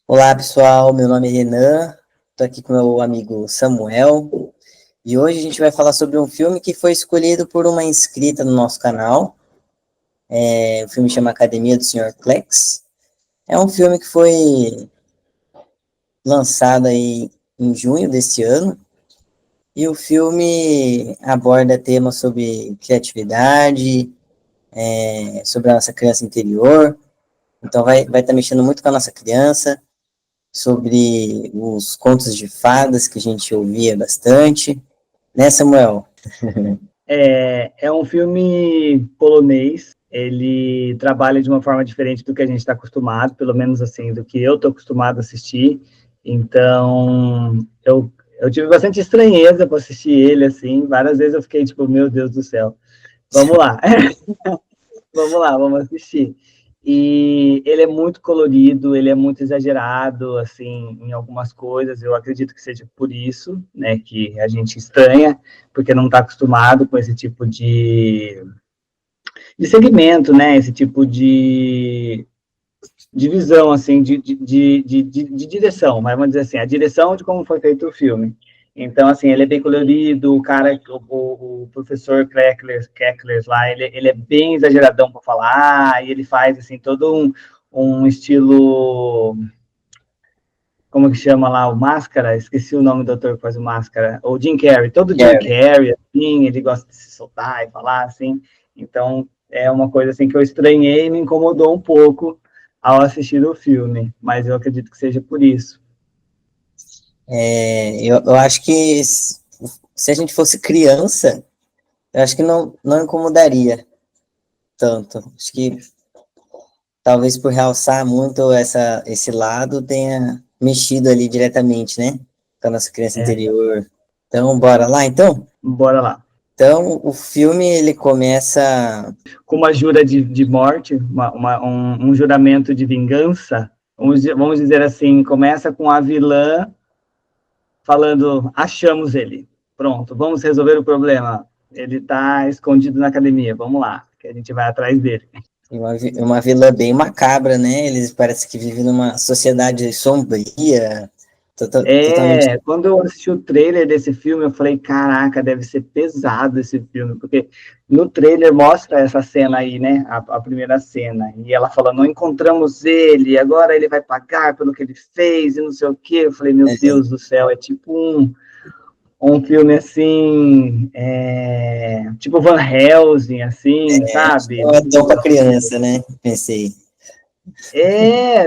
Olá, pessoal. Meu nome é Renan. Estou aqui com meu amigo Samuel. E hoje a gente vai falar sobre um filme que foi escolhido por uma inscrita no nosso canal. O filme chama Academia do Senhor Klex. É um filme que foi lançado aí em junho deste ano. E o filme aborda temas sobre criatividade, sobre a nossa criança interior. Então vai estar mexendo muito com a nossa criança, sobre os contos de fadas que a gente ouvia bastante, né, Samuel? É um filme polonês, ele trabalha de uma forma diferente do que a gente está acostumado, pelo menos assim, do que eu estou acostumado a assistir. Então, eu tive bastante estranheza para assistir ele, assim, várias vezes eu fiquei tipo, meu Deus do céu, vamos lá. Vamos lá, vamos assistir. E ele é muito colorido, ele é muito exagerado, assim, em algumas coisas. Eu acredito que seja por isso, né, que a gente estranha, porque não está acostumado com esse tipo de segmento, né, esse tipo de visão, assim, de direção, mas vamos dizer assim, a direção de como foi feito o filme. Então, assim, ele é bem colorido, o cara, o professor Keckler lá, ele é bem exageradão para falar, e ele faz, assim, todo um estilo, como que chama lá, o Máscara, esqueci o nome do ator que faz o Máscara, o Jim Carrey, todo Jim Gary. Carrey, assim, ele gosta de se soltar e falar, assim, então é uma coisa, assim, que eu estranhei e me incomodou um pouco ao assistir o filme, mas eu acredito que seja por isso. Eu acho que se a gente fosse criança, eu acho que não incomodaria tanto. Acho que talvez por realçar muito esse lado tenha mexido ali diretamente, né? Com a nossa criança É, interior. Então, bora lá, então? bora lá. Então, o filme, ele começa... Com uma jura de morte, um juramento de vingança, vamos dizer assim, começa com a vilã falando, achamos ele, pronto, vamos resolver o problema, ele está escondido na academia, vamos lá, que a gente vai atrás dele. Uma vila bem macabra, né? Eles parecem que vivem numa sociedade sombria, totalmente. Quando eu assisti o trailer desse filme, eu falei, caraca, deve ser pesado esse filme, porque no trailer mostra essa cena aí, né, a primeira cena, e ela fala, não encontramos ele, agora ele vai pagar pelo que ele fez, e não sei o quê. Eu falei, meu Deus do céu, é tipo um filme assim, tipo Van Helsing, assim, sabe? Não é tão para criança, né? Pensei.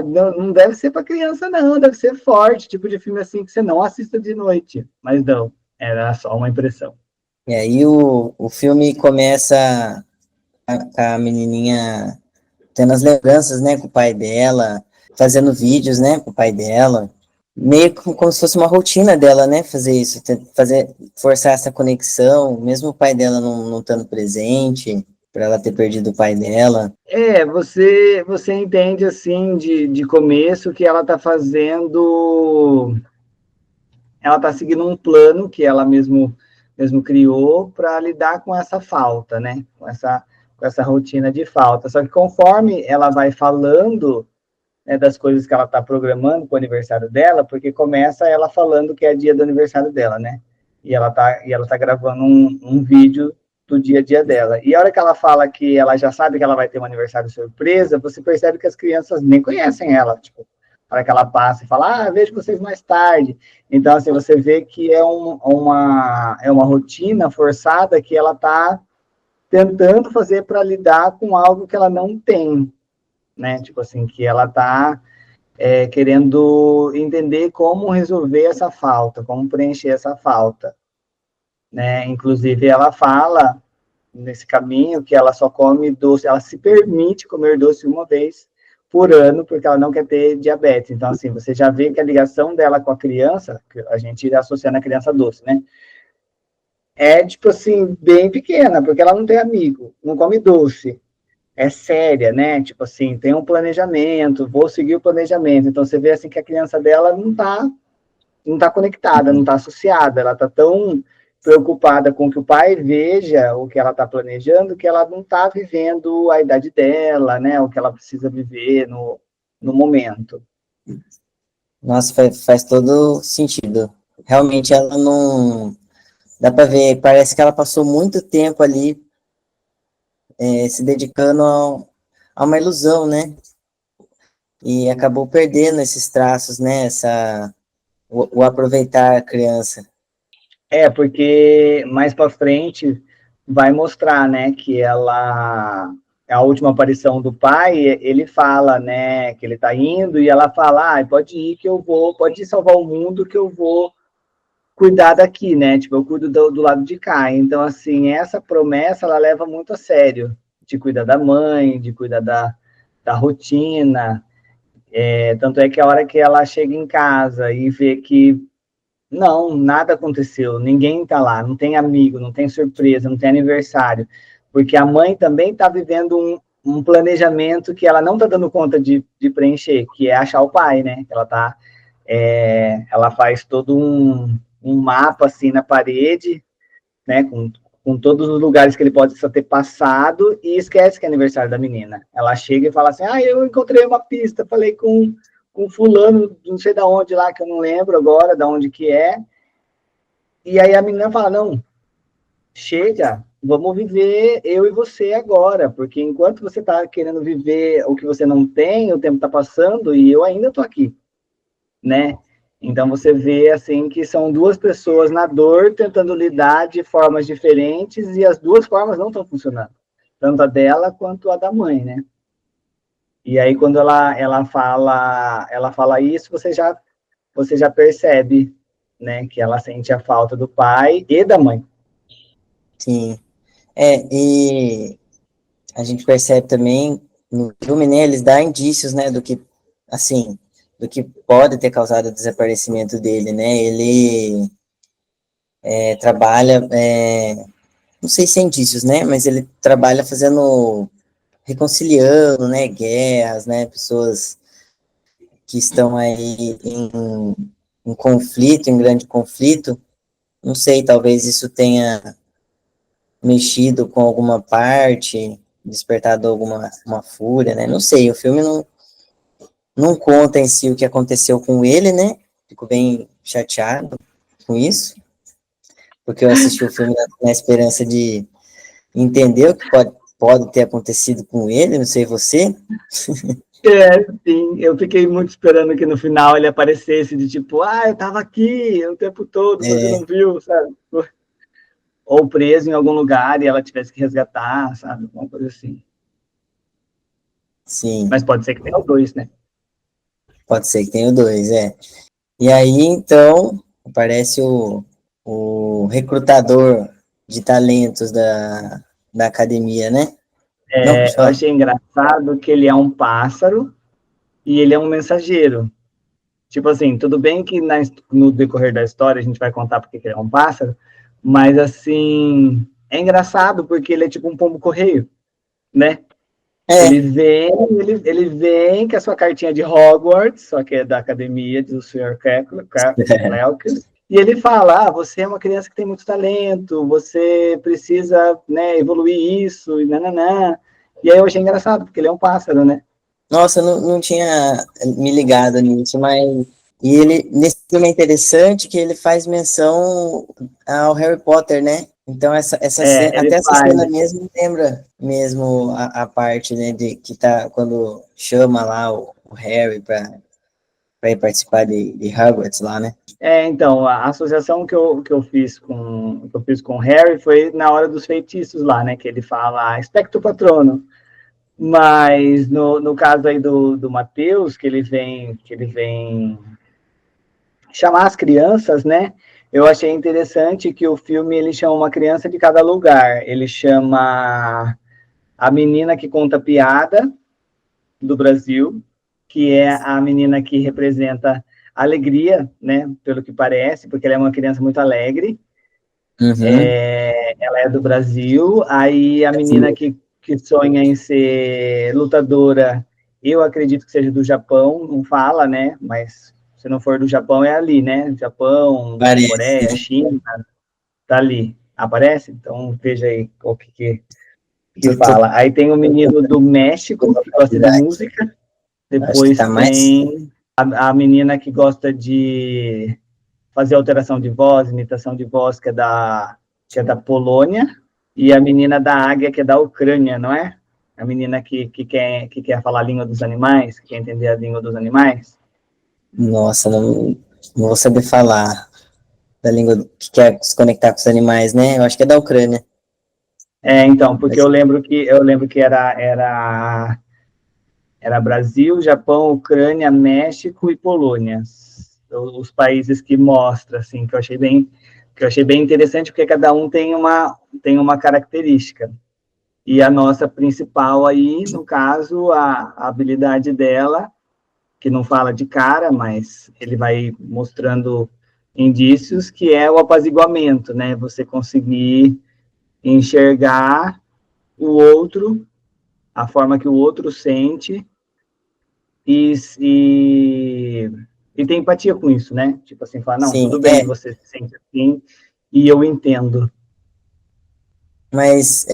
Não deve ser para criança, não, deve ser forte, tipo de filme assim que você não assista de noite. Mas não, era só uma impressão. E aí o filme começa com a menininha tendo as lembranças, né, com o pai dela, fazendo vídeos, né, com o pai dela. Meio como se fosse uma rotina dela, né, fazer isso, forçar essa conexão, mesmo o pai dela não estando presente, para ela ter perdido o pai dela. Você entende assim de começo que ela está fazendo, ela está seguindo um plano que ela mesmo criou para lidar com essa falta, né? Com essa rotina de falta. Só que conforme ela vai falando, né, das coisas que ela está programando para o aniversário dela, porque começa ela falando que é dia do aniversário dela, né? E ela tá gravando um vídeo do dia a dia dela. E a hora que ela fala que ela já sabe que ela vai ter um aniversário surpresa, você percebe que as crianças nem conhecem ela, tipo, a hora que ela passa e fala, vejo vocês mais tarde. Então, assim, você vê que é uma rotina forçada que ela está tentando fazer para lidar com algo que ela não tem, né? Tipo assim, que ela está querendo entender como resolver essa falta, como preencher essa falta, né? Inclusive, ela fala nesse caminho que ela só come doce, ela se permite comer doce uma vez por ano, porque ela não quer ter diabetes. Então, assim, você já vê que a ligação dela com a criança, que a gente irá associando a criança doce, né? É, tipo assim, bem pequena, porque ela não tem amigo, não come doce, é séria, né? Tipo assim, tem um planejamento, vou seguir o planejamento. Então você vê assim que a criança dela não tá conectada, não está associada, ela está tão preocupada com que o pai veja o que ela está planejando, que ela não está vivendo a idade dela, né? O que ela precisa viver no momento. Nossa, faz todo sentido. Realmente ela não. Dá pra ver, parece que ela passou muito tempo ali se dedicando a uma ilusão, né? E acabou perdendo esses traços, né? O aproveitar a criança. Porque mais para frente vai mostrar, né, que ela a última aparição do pai, ele fala, né, que ele tá indo e ela fala, pode ir que eu vou, pode ir salvar o mundo que eu vou cuidar daqui, né? Tipo, eu cuido do lado de cá. Então, assim, essa promessa ela leva muito a sério, de cuidar da mãe, de cuidar da rotina. Tanto é que a hora que ela chega em casa e vê que não, nada aconteceu, ninguém tá lá, não tem amigo, não tem surpresa, não tem aniversário, porque a mãe também tá vivendo um planejamento que ela não tá dando conta de preencher, que é achar o pai, né? Ela faz todo um mapa assim na parede, né? Com todos os lugares que ele pode só ter passado e esquece que é aniversário da menina. Ela chega e fala assim: eu encontrei uma pista, falei com fulano, não sei da onde lá, que eu não lembro agora, da onde que é. E aí a menina fala: não, chega, vamos viver eu e você agora, porque enquanto você está querendo viver o que você não tem, o tempo está passando e eu ainda estou aqui, né? Então você vê assim que são duas pessoas na dor tentando lidar de formas diferentes e as duas formas não estão funcionando, tanto a dela quanto a da mãe, né? E aí quando ela fala isso, você já percebe, né, que ela sente a falta do pai e da mãe. Sim. E a gente percebe também no filme, né, eles dão indícios, né, do que, assim, do que pode ter causado o desaparecimento dele, né? Ele trabalha, não sei se é indícios, né, mas ele trabalha reconciliando, né, guerras, né, pessoas que estão aí em conflito, em grande conflito. Não sei, talvez isso tenha mexido com alguma parte, despertado alguma uma fúria, né? Não sei, o filme não conta em si o que aconteceu com ele, né? Fico bem chateado com isso, porque eu assisti o filme na esperança de entender o que pode ter acontecido com ele, não sei você. Sim, eu fiquei muito esperando que no final ele aparecesse de tipo, eu tava aqui o tempo todo, você É, não viu, sabe? Ou preso em algum lugar e ela tivesse que resgatar, sabe? Alguma coisa assim. sim, Mas pode ser que tenha os dois, né? pode ser que tenha o dois, é. E aí, então, aparece o recrutador de talentos da academia, né? Não, pode Eu falar. achei engraçado que ele é um pássaro e ele é um mensageiro. Tipo assim, tudo bem que no decorrer da história a gente vai contar porque ele é um pássaro, mas assim, é engraçado porque ele é tipo um pombo-correio, né? Ele É, vem, ele vem com a sua cartinha de Hogwarts, só que é da academia do Sr. Cleocles, e ele fala, você é uma criança que tem muito talento, você precisa, né, evoluir isso, e nananã. E aí eu achei engraçado, porque ele é um pássaro, né? nossa, não tinha me ligado nisso, mas. E ele, nesse filme é interessante que ele faz menção ao Harry Potter, né? Então, Ele até essa faz. cena mesmo lembra mesmo a parte, né, de que tá quando chama lá o Harry para ir participar de Hogwarts lá, né? Então, a associação que eu fiz com o Harry foi na hora dos feitiços lá, né? Que ele fala Expecto Patrono. Mas no caso aí do Matheus, que ele vem chamar as crianças, né? Eu achei interessante que o filme ele chama uma criança de cada lugar. Ele chama a menina que conta piada do Brasil, que é a menina que representa a alegria, né? Pelo que parece, porque ela é uma criança muito alegre. Uhum. Ela é do Brasil. Aí a menina que sonha em ser lutadora, eu acredito que seja do Japão, não fala, né? Mas se não for do Japão, é ali, né? Japão, Parece, Coreia, né? China, tá ali. Aparece? Então veja aí o que Tô fala. Aí tem o menino do México, que gosta de curiosidade. música. Acho que Depois tá mais. tem. a menina que gosta de fazer alteração de voz, imitação de voz, que é da Polônia, e a menina da águia, que é da Ucrânia, não é? A menina que quer falar a língua dos animais, que quer entender a língua dos animais. Nossa, não vou saber falar da língua que quer se conectar com os animais, né? Eu acho que é da Ucrânia. Então, porque Mas, eu lembro que era Brasil, Japão, Ucrânia, México e Polônia. Os países que mostra, assim, que eu achei bem interessante, porque cada um tem uma característica. E a nossa principal aí, no caso, a habilidade dela, que não fala de cara, mas ele vai mostrando indícios, que é o apaziguamento, né? Você conseguir enxergar o outro, a forma que o outro sente, e, e, e ter empatia com isso, né? Tipo assim, falar, não, sim, tudo bem que você se sente assim, e eu entendo. mas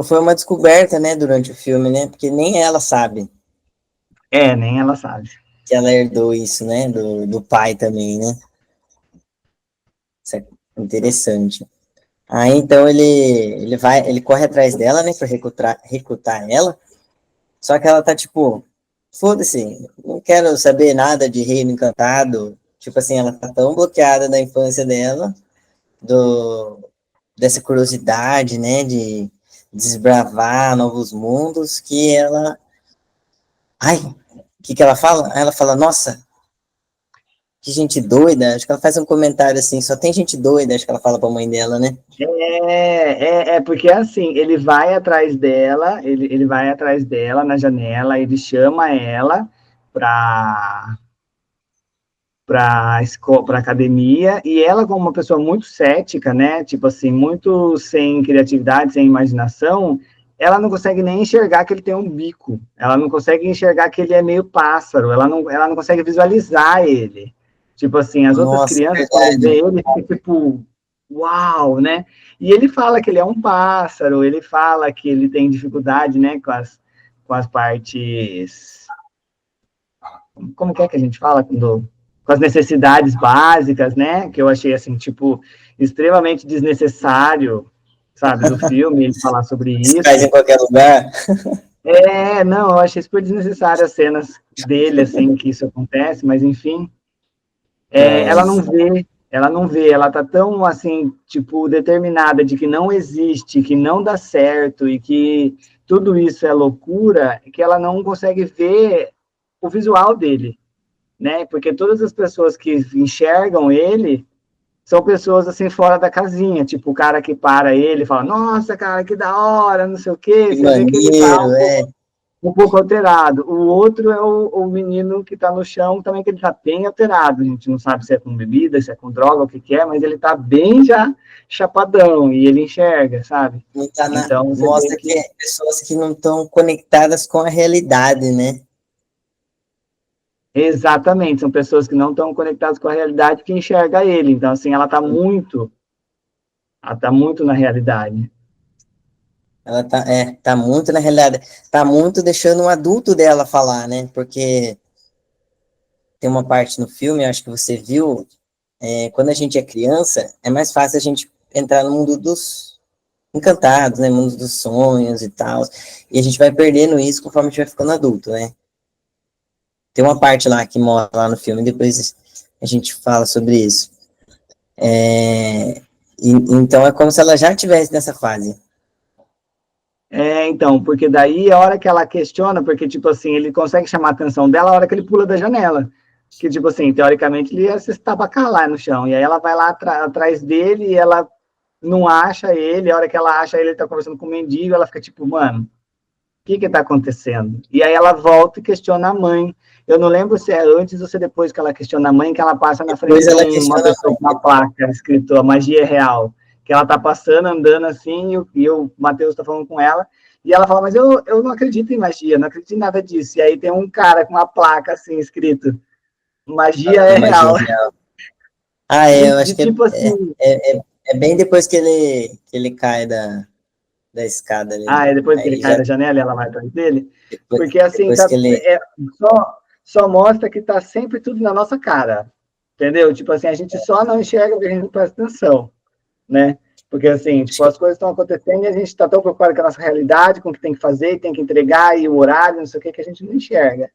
foi uma descoberta, né, durante o filme, né? Porque nem ela sabe Nem ela sabe. que ela herdou isso, né, do pai também, né? Isso é interessante. Aí então ele corre atrás dela, né, para recrutar ela. Só que ela tá tipo, foda-se, não quero saber nada de Reino Encantado. Tipo assim, ela tá tão bloqueada da infância dela, do dessa curiosidade, né, de desbravar novos mundos, que ela, ai, o que ela fala? Ela fala, nossa, que gente doida. Acho que ela faz um comentário assim, só tem gente doida, acho que ela fala pra mãe dela, né? Porque assim, ele vai atrás dela na janela, ele chama ela para para academia, e ela, como uma pessoa muito cética, né, tipo assim, muito sem criatividade, sem imaginação, ela não consegue nem enxergar que ele tem um bico, ela não consegue enxergar que ele é meio pássaro, ela não consegue visualizar ele. Tipo assim, as outras Nossa, crianças, quando vê verdade. ele, fica tipo, uau, né? E ele fala que ele é um pássaro, ele fala que ele tem dificuldade, né, com as partes. Como que a gente fala quando com as necessidades básicas, né? Que eu achei assim, tipo, extremamente desnecessário, sabe, do filme ele falar sobre Isso faz isso. em qualquer lugar. Não, eu achei super desnecessário as cenas dele, assim, que isso acontece, mas enfim, Nossa. ela não vê, ela tá tão, assim, tipo, determinada de que não existe, que não dá certo e que tudo isso é loucura, que ela não consegue ver o visual dele, né? Porque todas as pessoas que enxergam ele são pessoas assim fora da casinha, tipo o cara que para ele e fala, nossa, cara, que da hora, não sei o quê, Que você vê que ele tá maneiro, é. um pouco alterado. O outro é o menino que tá no chão, também que ele tá bem alterado, a gente não sabe se é com bebida, se é com droga, o que que é, mas ele tá bem já chapadão, e ele enxerga, sabe? Não tá Então, você vê mostra que que é pessoas que não estão conectadas com a realidade, né? exatamente, são pessoas que não estão conectadas com a realidade que enxerga ele. Então, assim, ela tá muito na realidade. Ela tá muito na realidade, tá muito deixando o adulto dela falar, né? Porque tem uma parte no filme, acho que você viu, quando a gente é criança, é mais fácil a gente entrar no mundo dos encantados, né? Mundo dos sonhos e tal. E a gente vai perdendo isso conforme a gente vai ficando adulto, né? Tem uma parte lá que mostra lá no filme, depois a gente fala sobre isso. Então é como se ela já estivesse nessa fase. Então, porque daí a hora que ela questiona, porque, tipo assim, ele consegue chamar a atenção dela a hora que ele pula da janela. Que, tipo assim, teoricamente ele ia se estabacar lá no chão. E aí ela vai lá atrás dele e ela não acha ele. A hora que ela acha ele, ele tá conversando com o mendigo, ela fica tipo, mano, o que que tá acontecendo? E aí ela volta e questiona a mãe. Eu não lembro se é antes ou se é depois que ela questiona a mãe, que ela passa na frente Depois de ela uma questiona, pessoa com uma placa escrito a magia é real. Que ela tá passando, andando assim, e o Matheus tá falando com ela, e ela fala, mas eu não acredito em magia, não acredito em nada disso. E aí tem um cara com uma placa assim, escrito, magia é real. imagina. Eu acho E que tipo assim, é bem depois que ele cai da escada ali. depois que ele Aí cai já da janela, ela vai atrás dele. depois, Porque assim, depois que ele. só, só mostra que tá sempre tudo na nossa cara, entendeu? Tipo assim, a gente só não enxerga porque a gente não presta atenção, né? Porque assim, Acho tipo, que as coisas estão acontecendo e a gente está tão preocupado com a nossa realidade, com o que tem que fazer, tem que entregar, e o horário, não sei o que a gente não enxerga.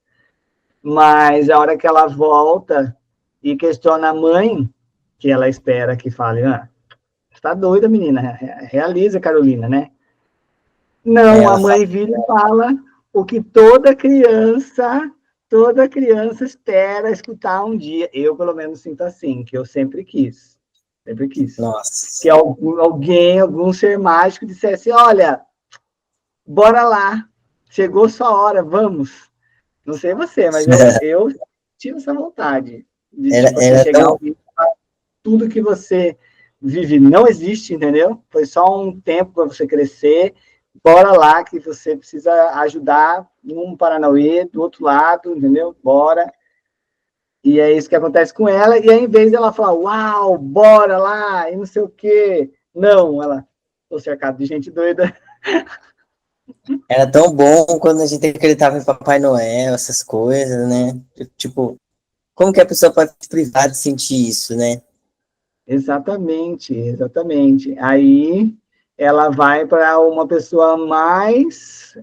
Mas a hora que ela volta e questiona a mãe, que ela espera que fale, ah, você tá doida, menina, realiza, Carolina, né? Não, a ela fala, mãe vira e fala o que toda criança espera escutar um dia. Eu, pelo menos, sinto assim, que eu sempre quis. Sempre quis. Que nossa, alguém, algum ser mágico dissesse, olha, bora lá, chegou sua hora, vamos. Não sei você, mas eu tive essa vontade de, tipo assim, era chegar tão, alguém e falar tudo que você vive não existe, entendeu? Foi só um tempo para você crescer. Bora lá que você precisa ajudar um Paranauê do outro lado, entendeu? Bora. E é isso que acontece com ela. E aí, em vez dela falar, uau, bora lá, e não sei o quê. Não, ela, tô cercado de gente doida. era tão bom quando a gente acreditava em Papai Noel, essas coisas, né? Tipo, como que a pessoa pode se privar de sentir isso, né? Exatamente, exatamente. Aí ela vai para uma pessoa mais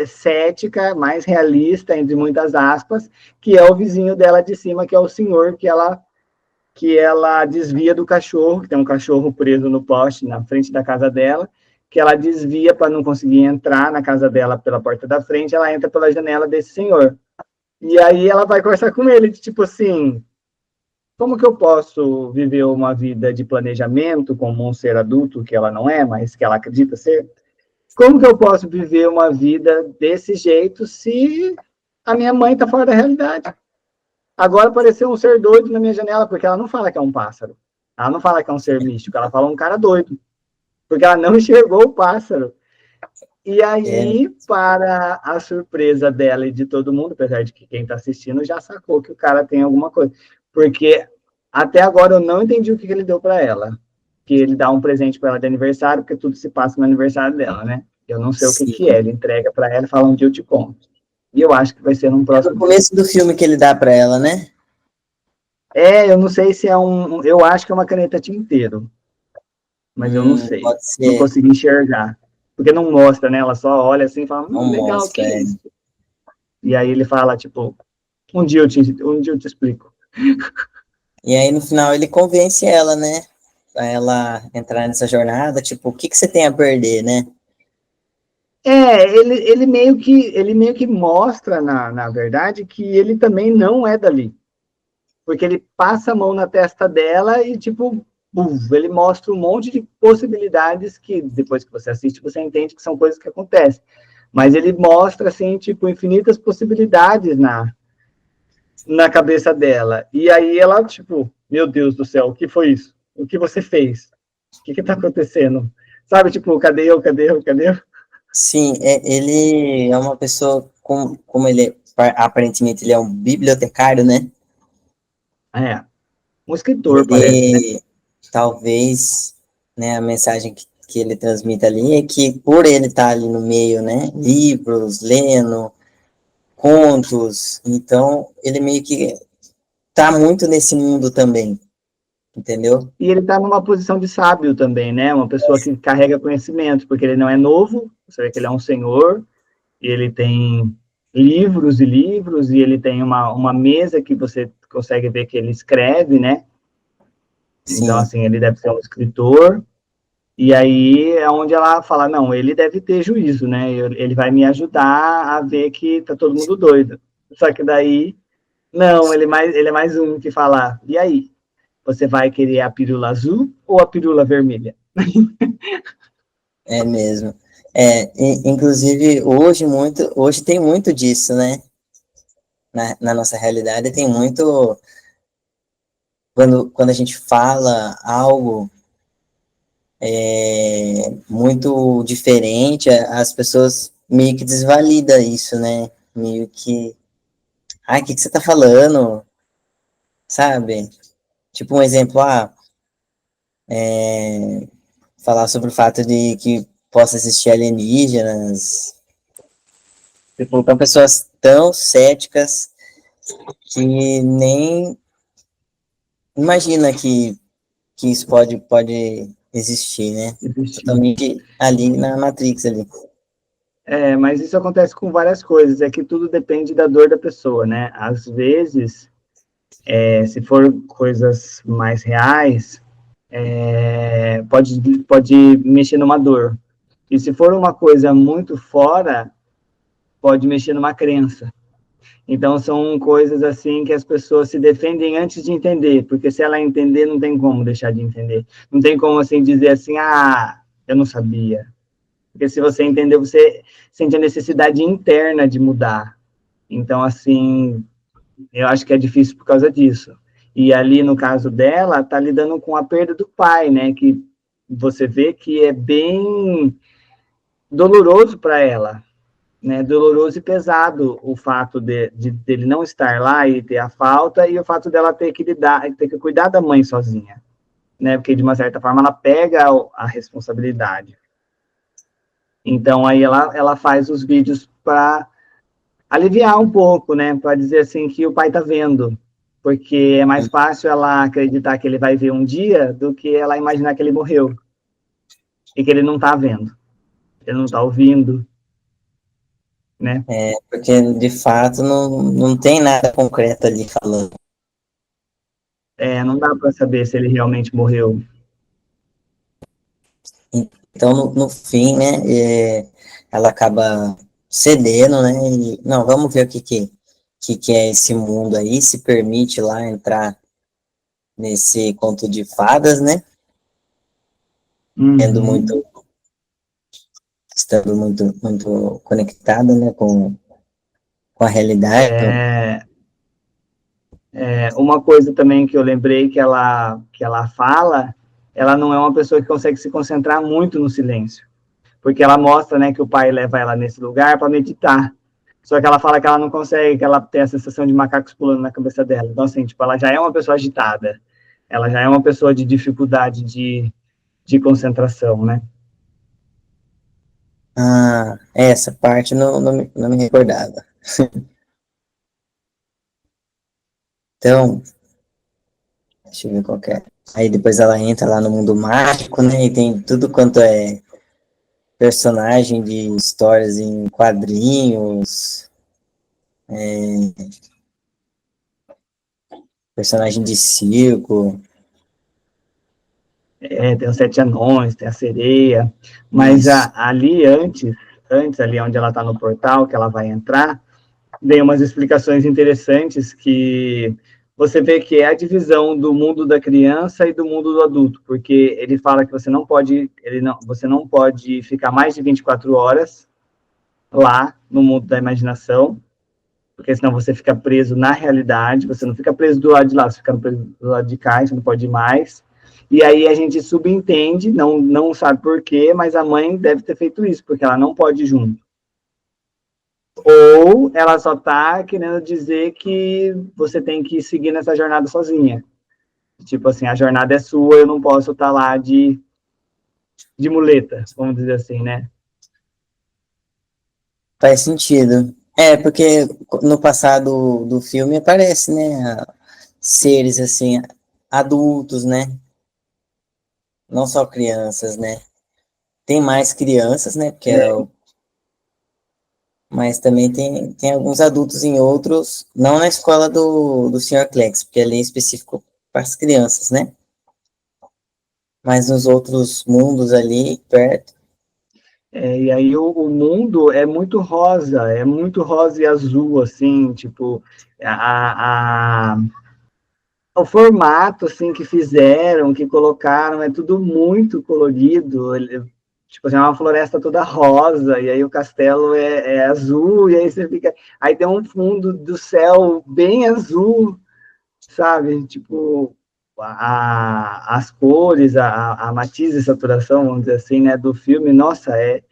cética, mais realista, entre muitas aspas, que é o vizinho dela de cima, que é o senhor que ela desvia do cachorro, que tem um cachorro preso no poste na frente da casa dela, que ela desvia para não conseguir entrar na casa dela pela porta da frente, ela entra pela janela desse senhor. E aí ela vai conversar com ele, tipo assim, como que eu posso viver uma vida de planejamento como um ser adulto, que ela não é, mas que ela acredita ser? Como que eu posso viver uma vida desse jeito se a minha mãe está fora da realidade? Agora apareceu um ser doido na minha janela, porque ela não fala que é um pássaro. Ela não fala que é um ser místico, ela fala um cara doido, porque ela não enxergou o pássaro. E É, aí, para a surpresa dela e de todo mundo, apesar de que quem está assistindo já sacou que o cara tem alguma coisa. Porque até agora eu não entendi o que ele deu para ela. Que ele dá um presente para ela de aniversário, porque tudo se passa no aniversário dela, né? Eu não sei o que que sim. é. Ele entrega para ela e fala um dia eu te conto. E eu acho que vai ser num É no próximo filme. começo do filme que ele dá pra ela, né? Eu não sei se é um. Eu acho que é uma caneta tinteiro, mas eu não sei. Pode Não ser. consegui enxergar. Porque não mostra, né? Ela só olha assim e fala, Não legal, que mostra. é É. isso? E aí ele fala, tipo, um dia eu te explico. E aí no final ele convence ela, né? Pra ela entrar nessa jornada, tipo, o que que você tem a perder, né? Ele meio que mostra, na verdade, que ele também não é dali. Porque ele passa a mão na testa dela e, tipo, buf, ele mostra um monte de possibilidades que, depois que você assiste, você entende que são coisas que acontecem. Mas ele mostra, assim, tipo, infinitas possibilidades na cabeça dela. E aí ela, tipo, meu Deus do céu, o que foi isso? O que você fez? O que está acontecendo? Sabe, tipo, cadê eu, cadê eu, cadê eu? Sim, ele é uma pessoa, como ele, aparentemente ele é um bibliotecário, né? Um escritor, parece, né? Ele, talvez, né, a mensagem que ele transmite ali é que por ele estar ali no meio, né, livros, lendo, contos, então ele meio que tá muito nesse mundo também, entendeu? E ele está numa posição de sábio também, né? Uma pessoa que carrega conhecimento, porque ele não é novo, você vê que ele é um senhor, e ele tem livros e livros, e ele tem uma mesa que você consegue ver que ele escreve, né? Então, Sim, assim, ele deve ser um escritor, e aí é onde ela fala, não, ele deve ter juízo, né? Ele vai me ajudar a ver que tá todo mundo doido. Só que daí, não, ele é mais um que fala, e aí? Você vai querer a pílula azul ou a pílula vermelha? é mesmo. Inclusive hoje tem muito disso, né? Na nossa realidade tem muito, quando a gente fala algo muito diferente, as pessoas meio que desvalidam isso, né? Meio que, ai, o que que você tá falando? Sabe? Tipo um exemplo, falar sobre o fato de que possa existir alienígenas. Tipo, são pessoas tão céticas, que nem imagina que isso pode existir, né? Existir. Totalmente ali na Matrix ali. Mas isso acontece com várias coisas, é que tudo depende da dor da pessoa, né? Às vezes, se for coisas mais reais, pode mexer numa dor. E se for uma coisa muito fora, pode mexer numa crença. Então, são coisas assim que as pessoas se defendem antes de entender, porque se ela entender, não tem como deixar de entender. Não tem como, assim, dizer assim, eu não sabia. Porque se você entender, você sente a necessidade interna de mudar. Então, assim, eu acho que é difícil por causa disso. E ali, no caso dela, tá lidando com a perda do pai, né? Que você vê que é bem doloroso para ela, né? Doloroso e pesado o fato dele não estar lá e ter a falta, e o fato dela ter que lidar, ter que cuidar da mãe sozinha, né? Porque de uma certa forma ela pega a responsabilidade. Então aí ela faz os vídeos para aliviar um pouco, né? Para dizer assim que o pai tá vendo, porque é mais fácil ela acreditar que ele vai ver um dia do que ela imaginar que ele morreu e que ele não tá vendo, ele não tá ouvindo, né? Porque de fato não tem nada concreto ali falando. Não dá para saber se ele realmente morreu. Então, no fim, né, ela acaba cedendo, né, e, não, vamos ver que é esse mundo aí, se permite lá entrar nesse conto de fadas, né, sendo Uhum. muito, estando muito conectada, né, com a realidade. É, uma coisa também que eu lembrei que ela fala, ela não é uma pessoa que consegue se concentrar muito no silêncio, porque ela mostra, né, que o pai leva ela nesse lugar para meditar. Só que ela fala que ela não consegue, que ela tem a sensação de macacos pulando na cabeça dela. Então, assim, tipo, ela já é uma pessoa agitada, ela já é uma pessoa de dificuldade de concentração, né? Ah, essa parte não me recordava. Então, deixa eu ver qual que é. Aí depois ela entra lá no mundo mágico, né, e tem tudo quanto é personagem de histórias em quadrinhos, personagem de circo, Tem os sete anões, tem a sereia, mas isso. ali antes ali onde ela está no portal, que ela vai entrar, dei umas explicações interessantes que você vê que é a divisão do mundo da criança e do mundo do adulto, porque ele fala que você não pode ficar mais de 24 horas lá no mundo da imaginação, porque senão você fica preso na realidade, você não fica preso do lado de lá, você fica preso do lado de cá, você não pode ir mais. E aí a gente subentende, não sabe por quê, mas a mãe deve ter feito isso, porque ela não pode ir junto. Ou ela só está querendo dizer que você tem que seguir nessa jornada sozinha. Tipo assim, a jornada é sua, eu não posso estar lá de muleta, vamos dizer assim, né? Faz sentido. Porque no passado do filme aparece, né, seres assim, adultos, né, não só crianças, né. Tem mais crianças, né, mas também tem alguns adultos em outros, não na escola do Sr. Klex, porque ali é específico para as crianças, né, mas nos outros mundos ali perto. E aí o mundo é muito rosa e azul, assim, tipo, a, a, o formato, assim, que fizeram, que colocaram, é tudo muito colorido, tipo assim, é uma floresta toda rosa, e aí o castelo é azul, e aí você fica, aí tem um fundo do céu bem azul, sabe, tipo, as cores, a matiz e saturação, vamos dizer assim, né, do filme, nossa, é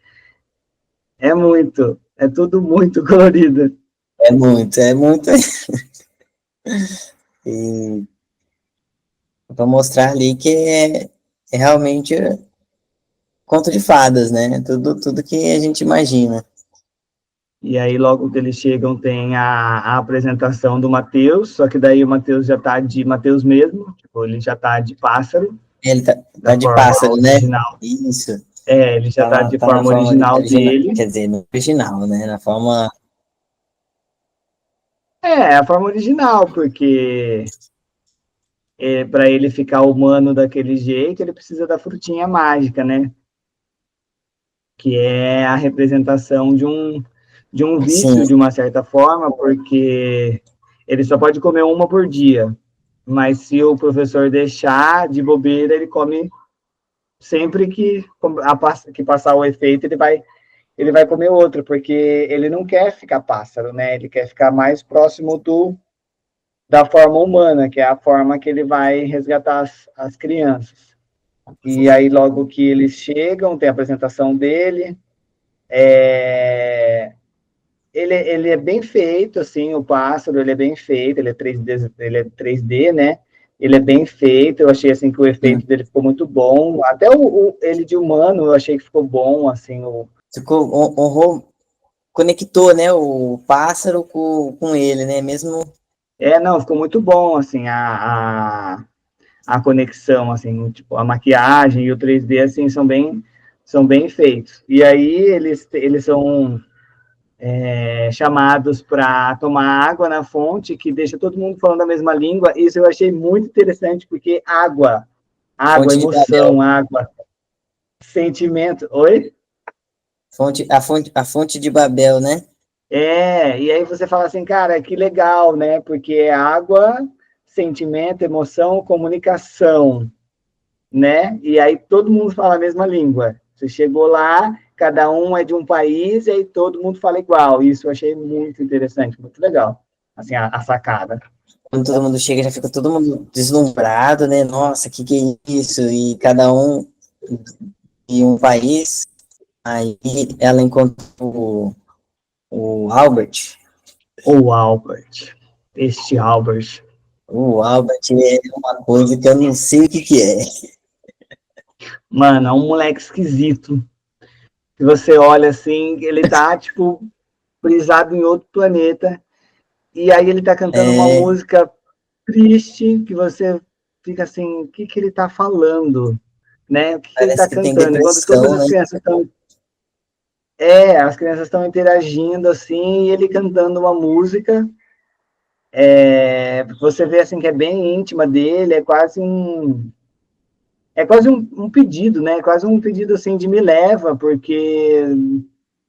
tudo muito colorido. É muito, e para mostrar ali que é realmente conto de fadas, né? Tudo que a gente imagina. E aí, logo que eles chegam, tem a apresentação do Matheus, só que daí o Matheus já tá de Matheus mesmo, tipo, ele já tá de pássaro, Ele da tá de forma pássaro, né? original. Isso. Ele já tá de Tá na forma forma original original, dele. quer dizer, no original, né? Na forma. A forma original, porque para ele ficar humano daquele jeito, ele precisa da frutinha mágica, né? Que é a representação de um vício, Sim, de uma certa forma, porque ele só pode comer uma por dia. Mas se o professor deixar de bobeira, ele come sempre que passar o efeito, ele vai comer outro, porque ele não quer ficar pássaro, né? Ele quer ficar mais próximo da forma humana, que é a forma que ele vai resgatar as crianças. E aí, logo que eles chegam, tem a apresentação dele. Ele é bem feito, assim, o pássaro, ele é bem feito, ele é 3D, né? Ele é bem feito, eu achei, assim, que o sim. efeito dele ficou muito bom. Até ele de humano, eu achei que ficou bom, assim, Ficou, honrou, conectou, né? O pássaro com ele, né? Mesmo. não, ficou muito bom, assim, a conexão, assim, tipo, a maquiagem e o 3D, assim, são bem feitos. E aí eles são chamados para tomar água na fonte, que deixa todo mundo falando a mesma língua. Isso eu achei muito interessante, porque água, Fonte de Babel. emoção, água, sentimento. Oi? A fonte de Babel, né? E aí você fala assim, cara, que legal, né? Porque é água, sentimento, emoção, comunicação, né? E aí todo mundo fala a mesma língua. Você chegou lá, cada um é de um país e aí todo mundo fala igual. Isso eu achei muito interessante, muito legal. Assim, a sacada. Quando todo mundo chega, já fica todo mundo deslumbrado, né? Nossa, que é isso? E cada um em um país. Aí ela encontra o Albert. O Albert. Este Albert. O Albert é uma coisa que eu não sei o que é. Mano, é um moleque esquisito. Que você olha assim, ele tá, tipo, brisado em outro planeta. E aí ele tá cantando uma É, música triste, que você fica assim, o que que ele tá falando? Né? O que que ele tá parece que tem cantando? Enquanto todas depressão, as né? crianças estão as crianças estão interagindo assim, e ele cantando uma música. Você vê assim que é bem íntima dele, é quase um pedido, né? É quase um pedido assim de me leva, porque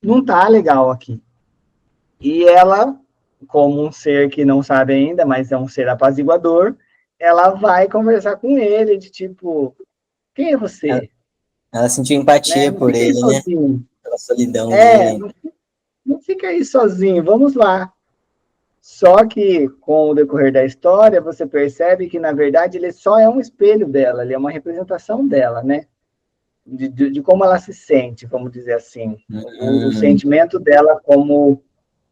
não tá legal aqui. E ela, como um ser que não sabe ainda, mas é um ser apaziguador, ela vai conversar com ele de tipo, quem é Ela, você? ela sentiu Né? empatia Não por fica aí ele, né? sozinho. Pela solidão dele. Não, não fica aí sozinho, vamos lá. Só que, com o decorrer da história, você percebe que, na verdade, ele só é um espelho dela, ele é uma representação dela, né? De como ela se sente, vamos dizer assim. O Hum, sentimento dela como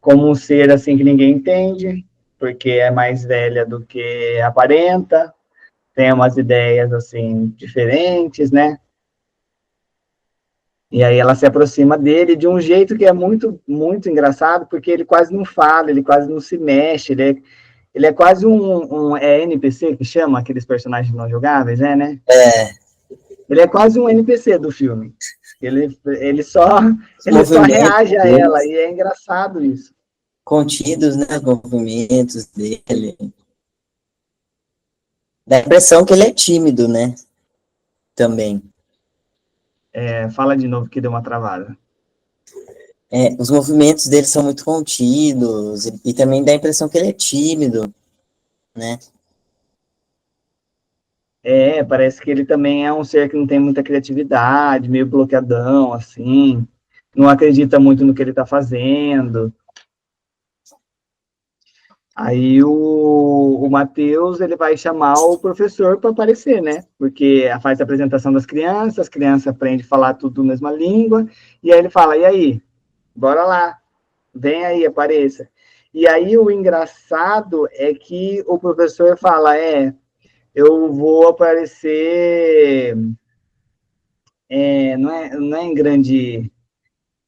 um ser assim que ninguém entende, porque é mais velha do que aparenta, tem umas ideias assim diferentes, né? E aí ela se aproxima dele de um jeito que é muito, muito engraçado, porque ele quase não fala, ele quase não se mexe, ele é quase um NPC que chama aqueles personagens não jogáveis, né? é, Ele é quase um NPC do filme. Ele só os ele só movimentos reage a ela deles e é engraçado isso. contidos, né? Os movimentos dele. Dá a impressão que ele é tímido, né? Também. Fala de novo que deu uma travada. Os movimentos dele são muito contidos e também dá a impressão que ele é tímido, né? Parece que ele também é um ser que não tem muita criatividade, meio bloqueadão, assim, não acredita muito no que ele está fazendo. Aí o Matheus, ele vai chamar o professor para aparecer, né? Porque faz a apresentação das crianças, as crianças aprendem a falar tudo a mesma língua, e aí ele fala, e aí, bora lá, vem aí, apareça. E aí o engraçado é que o professor fala, eu vou aparecer, não é em grande,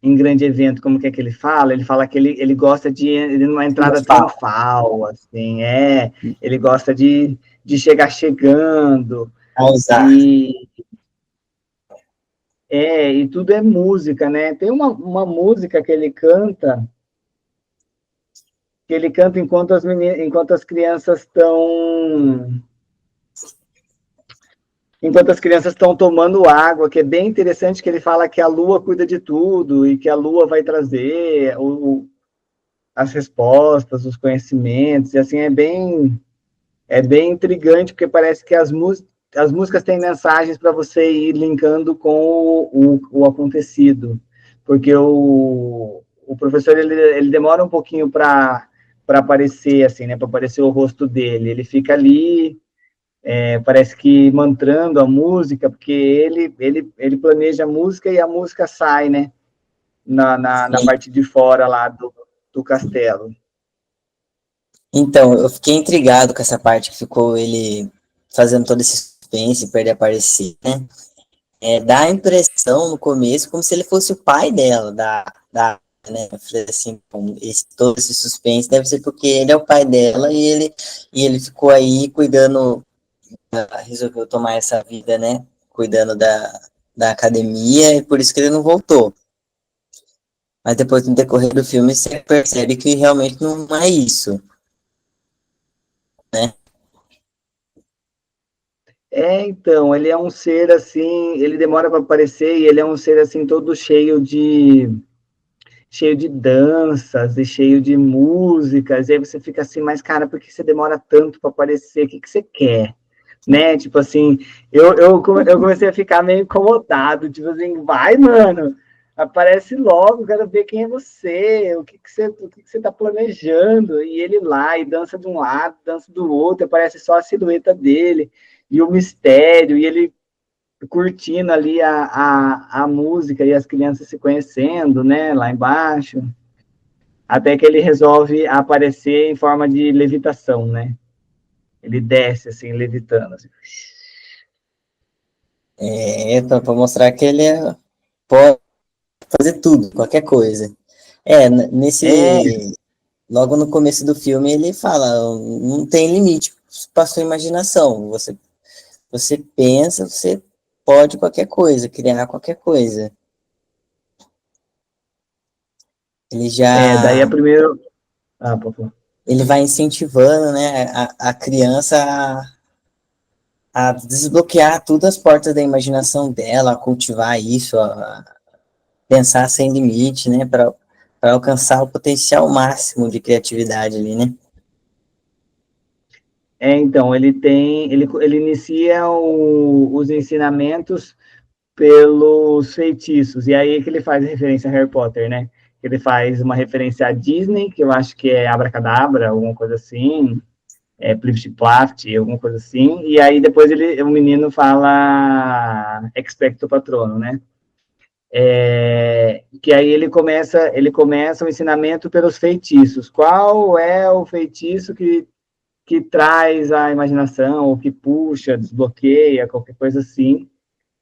em grande evento, como que é que ele fala? Ele fala que ele gosta de ir numa entrada triunfal, assim, ele gosta de chegar chegando, Pausar. e, e tudo é música, né? Tem uma música que ele canta enquanto as crianças estão tomando água, que é bem interessante, que ele fala que a lua cuida de tudo e que a lua vai trazer as respostas, os conhecimentos, e assim é bem intrigante, porque parece que as músicas têm mensagens para você ir linkando com o acontecido, porque o professor ele demora um pouquinho para aparecer assim, né, para aparecer o rosto dele, ele fica ali, parece que mantrando a música, porque ele planeja a música e a música sai, né, na Sim. parte de fora lá do castelo. Então, eu fiquei intrigado com essa parte que ficou ele fazendo todo esse suspense para ele aparecer, né? Dá a impressão no começo como se ele fosse o pai dela, né? Eu falei assim, bom, todo esse suspense deve ser porque ele é o pai dela e ele ficou aí cuidando, resolveu tomar essa vida, né? Cuidando da academia e por isso que ele não voltou. Mas depois, no decorrer do filme, você percebe que realmente não é isso, né? Então, ele é um ser assim, ele demora para aparecer e ele é um ser assim todo cheio de danças e cheio de músicas. E aí você fica assim, mas cara, por que você demora tanto para aparecer? O que você quer? Né? Tipo assim, eu comecei a ficar meio incomodado, tipo assim, vai, mano, aparece logo, quero ver quem é você, o que você tá planejando. E ele lá, e dança de um lado, dança do outro, aparece só a silhueta dele, e o mistério, e ele curtindo ali a música e as crianças se conhecendo, né, lá embaixo, até que ele resolve aparecer em forma de levitação, né? Ele desce assim, levitando. Assim. Para mostrar que pode fazer tudo, qualquer coisa. É, Logo no começo do filme ele fala, não tem limite para sua imaginação. Você pensa, você pode qualquer coisa, criar qualquer coisa. Ele daí já, a primeira. Ah, pô, pô. ele vai incentivando, né, a criança a desbloquear todas as portas da imaginação dela, a cultivar isso, a pensar sem limite, né, para alcançar o potencial máximo de criatividade ali, né? Então, ele inicia os ensinamentos pelos feitiços, e aí é que ele faz referência a Harry Potter, né? Ele faz uma referência a Disney, que eu acho que é Abracadabra, alguma coisa assim, Plift Plaft, alguma coisa assim, e aí depois o menino fala Expecto Patrono, né? Que aí ele começa o ensinamento pelos feitiços. Qual é o feitiço que traz a imaginação, ou que puxa, desbloqueia, qualquer coisa assim.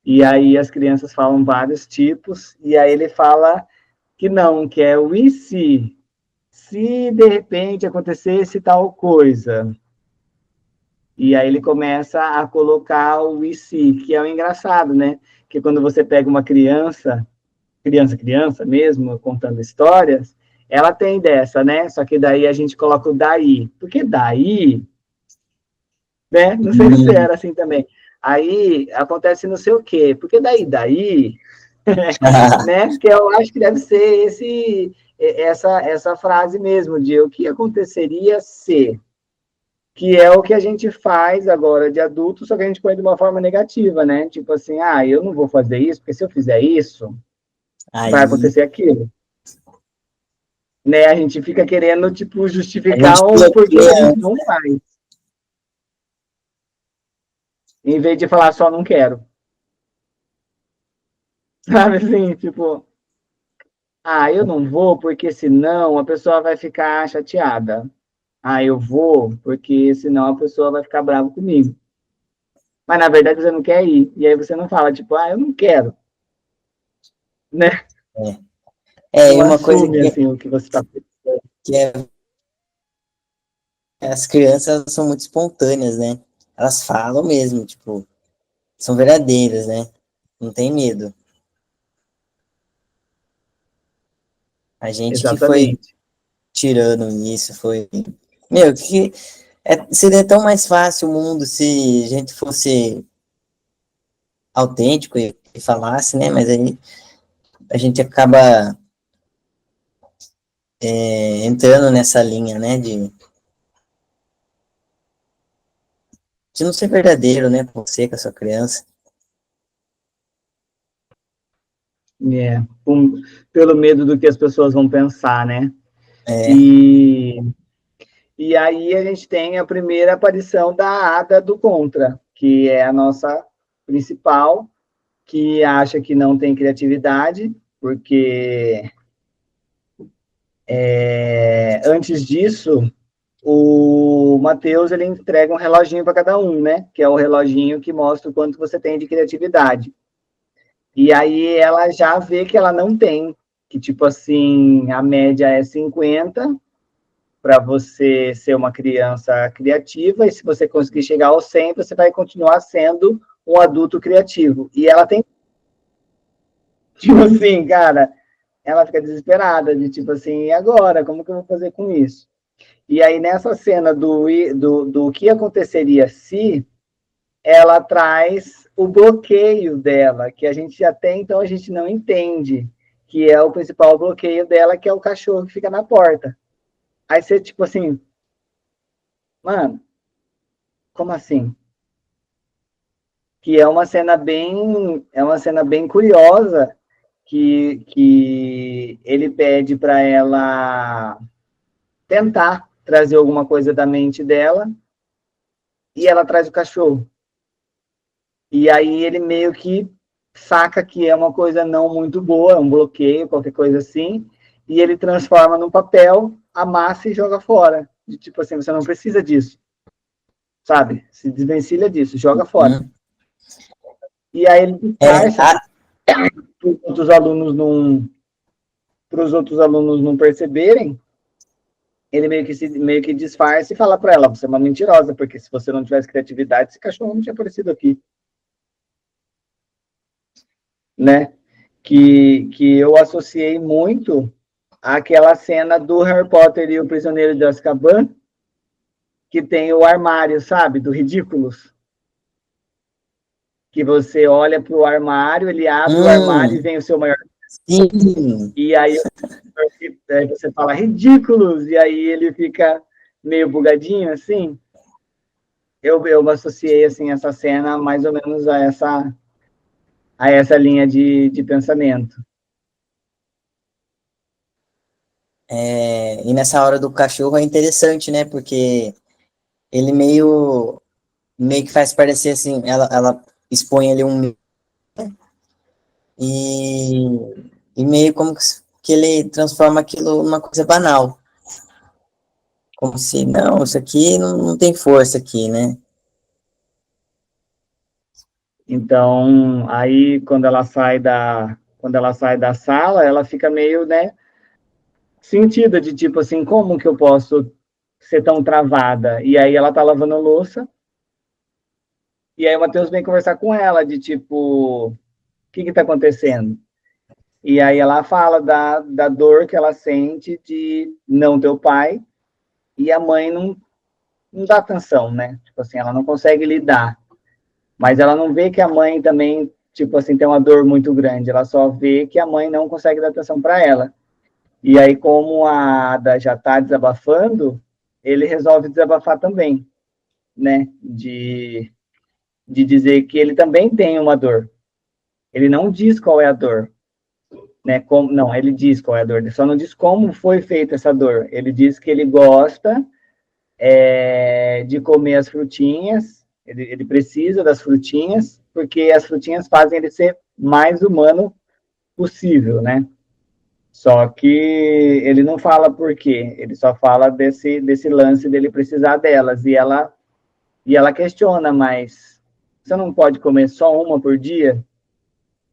E aí as crianças falam vários tipos, e aí ele fala que não, que é o e se de repente acontecesse tal coisa. E aí ele começa a colocar o e se, que é o engraçado, né? Que quando você pega uma criança mesmo, contando histórias, ela tem dessa, né? Só que daí a gente coloca o daí. Porque daí, né? Não sei se Hum. era assim também. Aí acontece não sei o quê. Porque daí, né? Que eu acho que deve ser essa frase mesmo, de o que aconteceria se, que é o que a gente faz agora de adulto, só que a gente põe de uma forma negativa, né? Tipo assim, eu não vou fazer isso, porque se eu fizer isso, vai Aí acontecer aquilo. Né? A gente fica querendo, tipo, a gente justificar o porquê a bloqueia. gente não faz, em vez de falar só não quero. Sabe assim, tipo, eu não vou porque senão a pessoa vai ficar chateada. Eu vou porque senão a pessoa vai ficar brava comigo. Mas na verdade você não quer ir. E aí você não fala, tipo, eu não quero, né? É. É, e não uma coisa assume, assim, o que você está pensando. que é, as crianças são muito espontâneas, né? Elas falam mesmo, tipo, são verdadeiras, né? Não tem medo. A gente que foi Exatamente. tirando isso, foi. Meu, que seria tão mais fácil o mundo se a gente fosse autêntico e falasse, né? Mas aí a gente acaba entrando nessa linha, né? De não ser verdadeiro, né? Com você, com a sua criança. É, pelo medo do que as pessoas vão pensar, né? É, E, e aí a gente tem a primeira aparição da Ada do Contra, que é a nossa principal, que acha que não tem criatividade, porque antes disso, o Matheus ele entrega um reloginho para cada um, né? Que é o reloginho que mostra o quanto você tem de criatividade. E aí ela já vê que ela não tem, que tipo assim, a média é 50 para você ser uma criança criativa, e se você conseguir chegar ao 100, você vai continuar sendo um adulto criativo. E ela tem, tipo assim, cara, ela fica desesperada, de tipo assim, e agora? Como que eu vou fazer com isso? E aí, nessa cena do que aconteceria se, ela traz o bloqueio dela, que a gente até então a gente não entende, que é o principal bloqueio dela, que é o cachorro que fica na porta. Aí você, tipo assim, mano, como assim? Que é uma cena bem curiosa, que ele pede para ela tentar trazer alguma coisa da mente dela, e ela traz o cachorro. E aí ele meio que saca que é uma coisa não muito boa, um bloqueio, qualquer coisa assim, e ele transforma no papel, amassa e joga fora. De, tipo assim, você não precisa disso, sabe? Se desvencilha disso, joga fora. hum, E aí ele é, disfarça para os outros alunos não perceberem, ele meio que disfarça e fala para ela, você é uma mentirosa, porque se você não tivesse criatividade, esse cachorro não tinha aparecido aqui, né? Que eu associei muito àquela cena do Harry Potter e o Prisioneiro de Azkaban, que tem o armário, sabe, do Ridículos. Que você olha para o armário, ele abre o armário e hum, vem o seu maior. sim, E aí você fala ridículos, e aí ele fica meio bugadinho assim. Eu associei assim, essa cena mais ou menos a essa linha de pensamento. e nessa hora do cachorro é interessante, né? Porque ele meio que faz parecer assim, ela expõe ali e, e meio como que ele transforma aquilo numa coisa banal. Como se, não, isso aqui não tem força aqui, né? Então, aí quando ela sai da sala, ela fica meio, né, sentida de tipo assim, como que eu posso ser tão travada? E aí ela tá lavando a louça, e aí o Matheus vem conversar com ela de tipo, o que que tá acontecendo? E aí ela fala da dor que ela sente de não ter o pai, e a mãe não dá atenção, né? Tipo assim, ela não consegue lidar. Mas ela não vê que a mãe também, tipo assim, tem uma dor muito grande. Ela só vê que a mãe não consegue dar atenção para ela. E aí, como a Ada já está desabafando, ele resolve desabafar também, né? De dizer que ele também tem uma dor. Ele não diz qual é a dor, né? Não, ele diz qual é a dor. Ele só não diz como foi feita essa dor. Ele diz que ele gosta de comer as frutinhas, ele precisa das frutinhas, porque as frutinhas fazem ele ser mais humano possível, né? Só que ele não fala por quê, ele só fala desse lance dele precisar delas, e ela questiona, mas você não pode comer só uma por dia?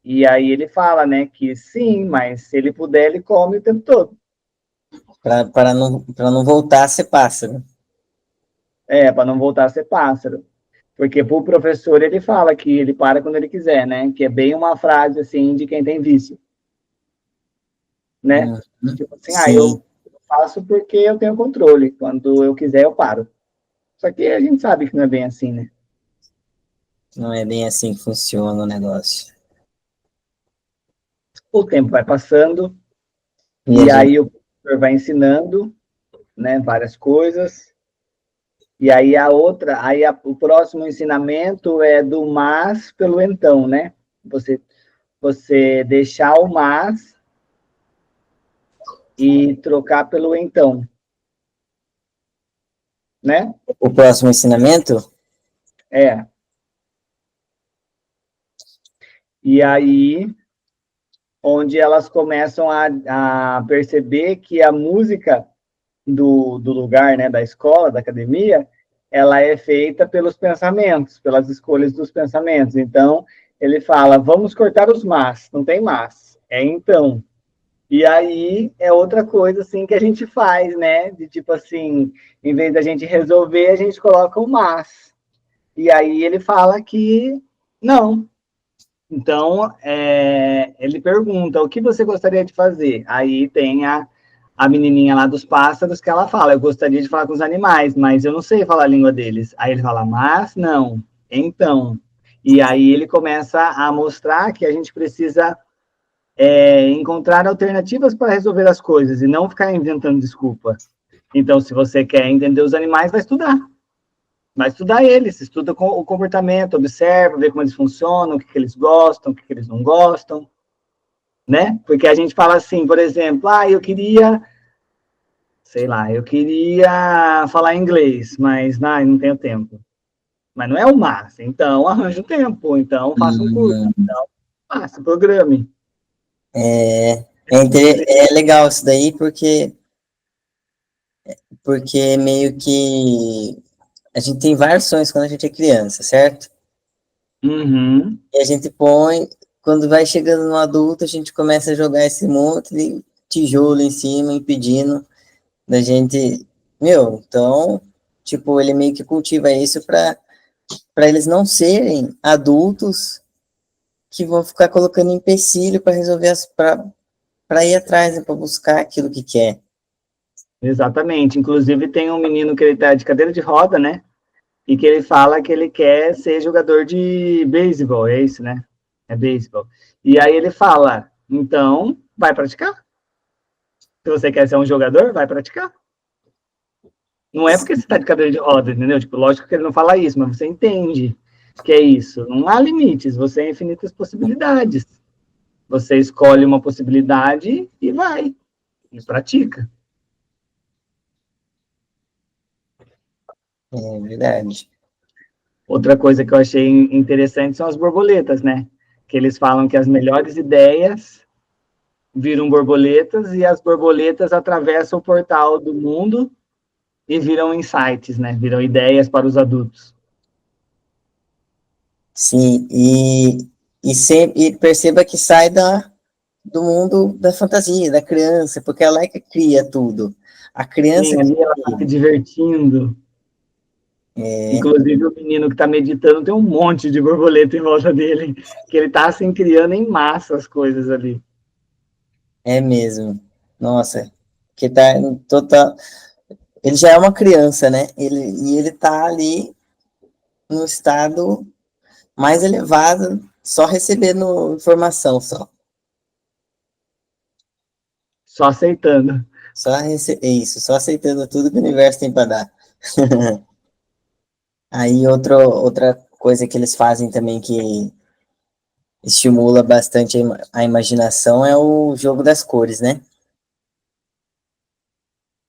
E aí ele fala, né, que sim, mas se ele puder, ele come o tempo todo. Para não voltar a ser pássaro. Para não voltar a ser pássaro. Porque pro professor ele fala que ele para quando ele quiser, né? Que é bem uma frase assim de quem tem vício, né? Uhum. Tipo assim, Sim, eu faço porque eu tenho controle. Quando eu quiser, eu paro. Só que a gente sabe que não é bem assim, né? não é bem assim que funciona o negócio. O tempo vai passando E a e gente, aí o professor vai ensinando, né, várias coisas. E aí o próximo ensinamento é do mas pelo então, né? Você deixar o mas e trocar pelo então, né? o próximo ensinamento, É. E aí, onde elas começam a perceber que a música do lugar, né, da escola, da academia, ela é feita pelos pensamentos, pelas escolhas dos pensamentos. Então, ele fala, vamos cortar os mas, não tem mas, é então. E aí é outra coisa assim que a gente faz, né? De tipo assim, em vez da gente resolver, a gente coloca o mas. E aí ele fala que não. Então, ele pergunta, o que você gostaria de fazer? Aí tem a menininha lá dos pássaros que ela fala, eu gostaria de falar com os animais, mas eu não sei falar a língua deles. Aí ele fala, mas não, então. E aí ele começa a mostrar que a gente precisa encontrar alternativas para resolver as coisas e não ficar inventando desculpa. Então, se você quer entender os animais, vai estudar. Vai estudar eles, estuda o comportamento, observa, vê como eles funcionam, o que, que eles gostam, o que, que eles não gostam, né? Porque a gente fala assim, por exemplo, eu queria, sei lá, eu queria falar inglês, mas não tenho tempo. Mas não é o mas, então arranje o tempo, então faça um curso, hum, faça, programe. é legal isso daí, porque meio que a gente tem vários sonhos quando a gente é criança, certo? Uhum, E a gente põe, quando vai chegando no adulto, a gente começa a jogar esse monte de tijolo em cima, impedindo da gente. Meu, então, tipo, ele meio que cultiva isso para eles não serem adultos que vão ficar colocando empecilho para resolver para ir atrás, né, para buscar aquilo que quer. exatamente. Inclusive tem um menino que ele tá de cadeira de roda, né? E que ele fala que ele quer ser jogador de beisebol, é isso, né? É beisebol. E aí ele fala, então, vai praticar. Se você quer ser um jogador, vai praticar. Não é porque você está de cadeira de roda, entendeu? Tipo, lógico que ele não fala isso, mas você entende que é isso. Não há limites, você é infinitas possibilidades. Você escolhe uma possibilidade e vai, e pratica. É verdade. Outra coisa que eu achei interessante são as borboletas, né? Que eles falam que as melhores ideias viram borboletas e as borboletas atravessam o portal do mundo e viram insights, né? Viram ideias para os adultos. Sim, e perceba que sai do mundo da fantasia, da criança, porque ela é que cria tudo. A criança Sim, que ali ela está se divertindo. é, Inclusive, o menino que está meditando tem um monte de borboleta em volta dele, que ele está assim criando em massa as coisas ali. é mesmo. Nossa, que tá em total. Ele já é uma criança, né? E ele tá ali no estado mais elevado, só recebendo informação, só. Só aceitando. Isso, só aceitando tudo que o universo tem para dar. Aí outra coisa que eles fazem também que estimula bastante a imaginação é o jogo das cores, né?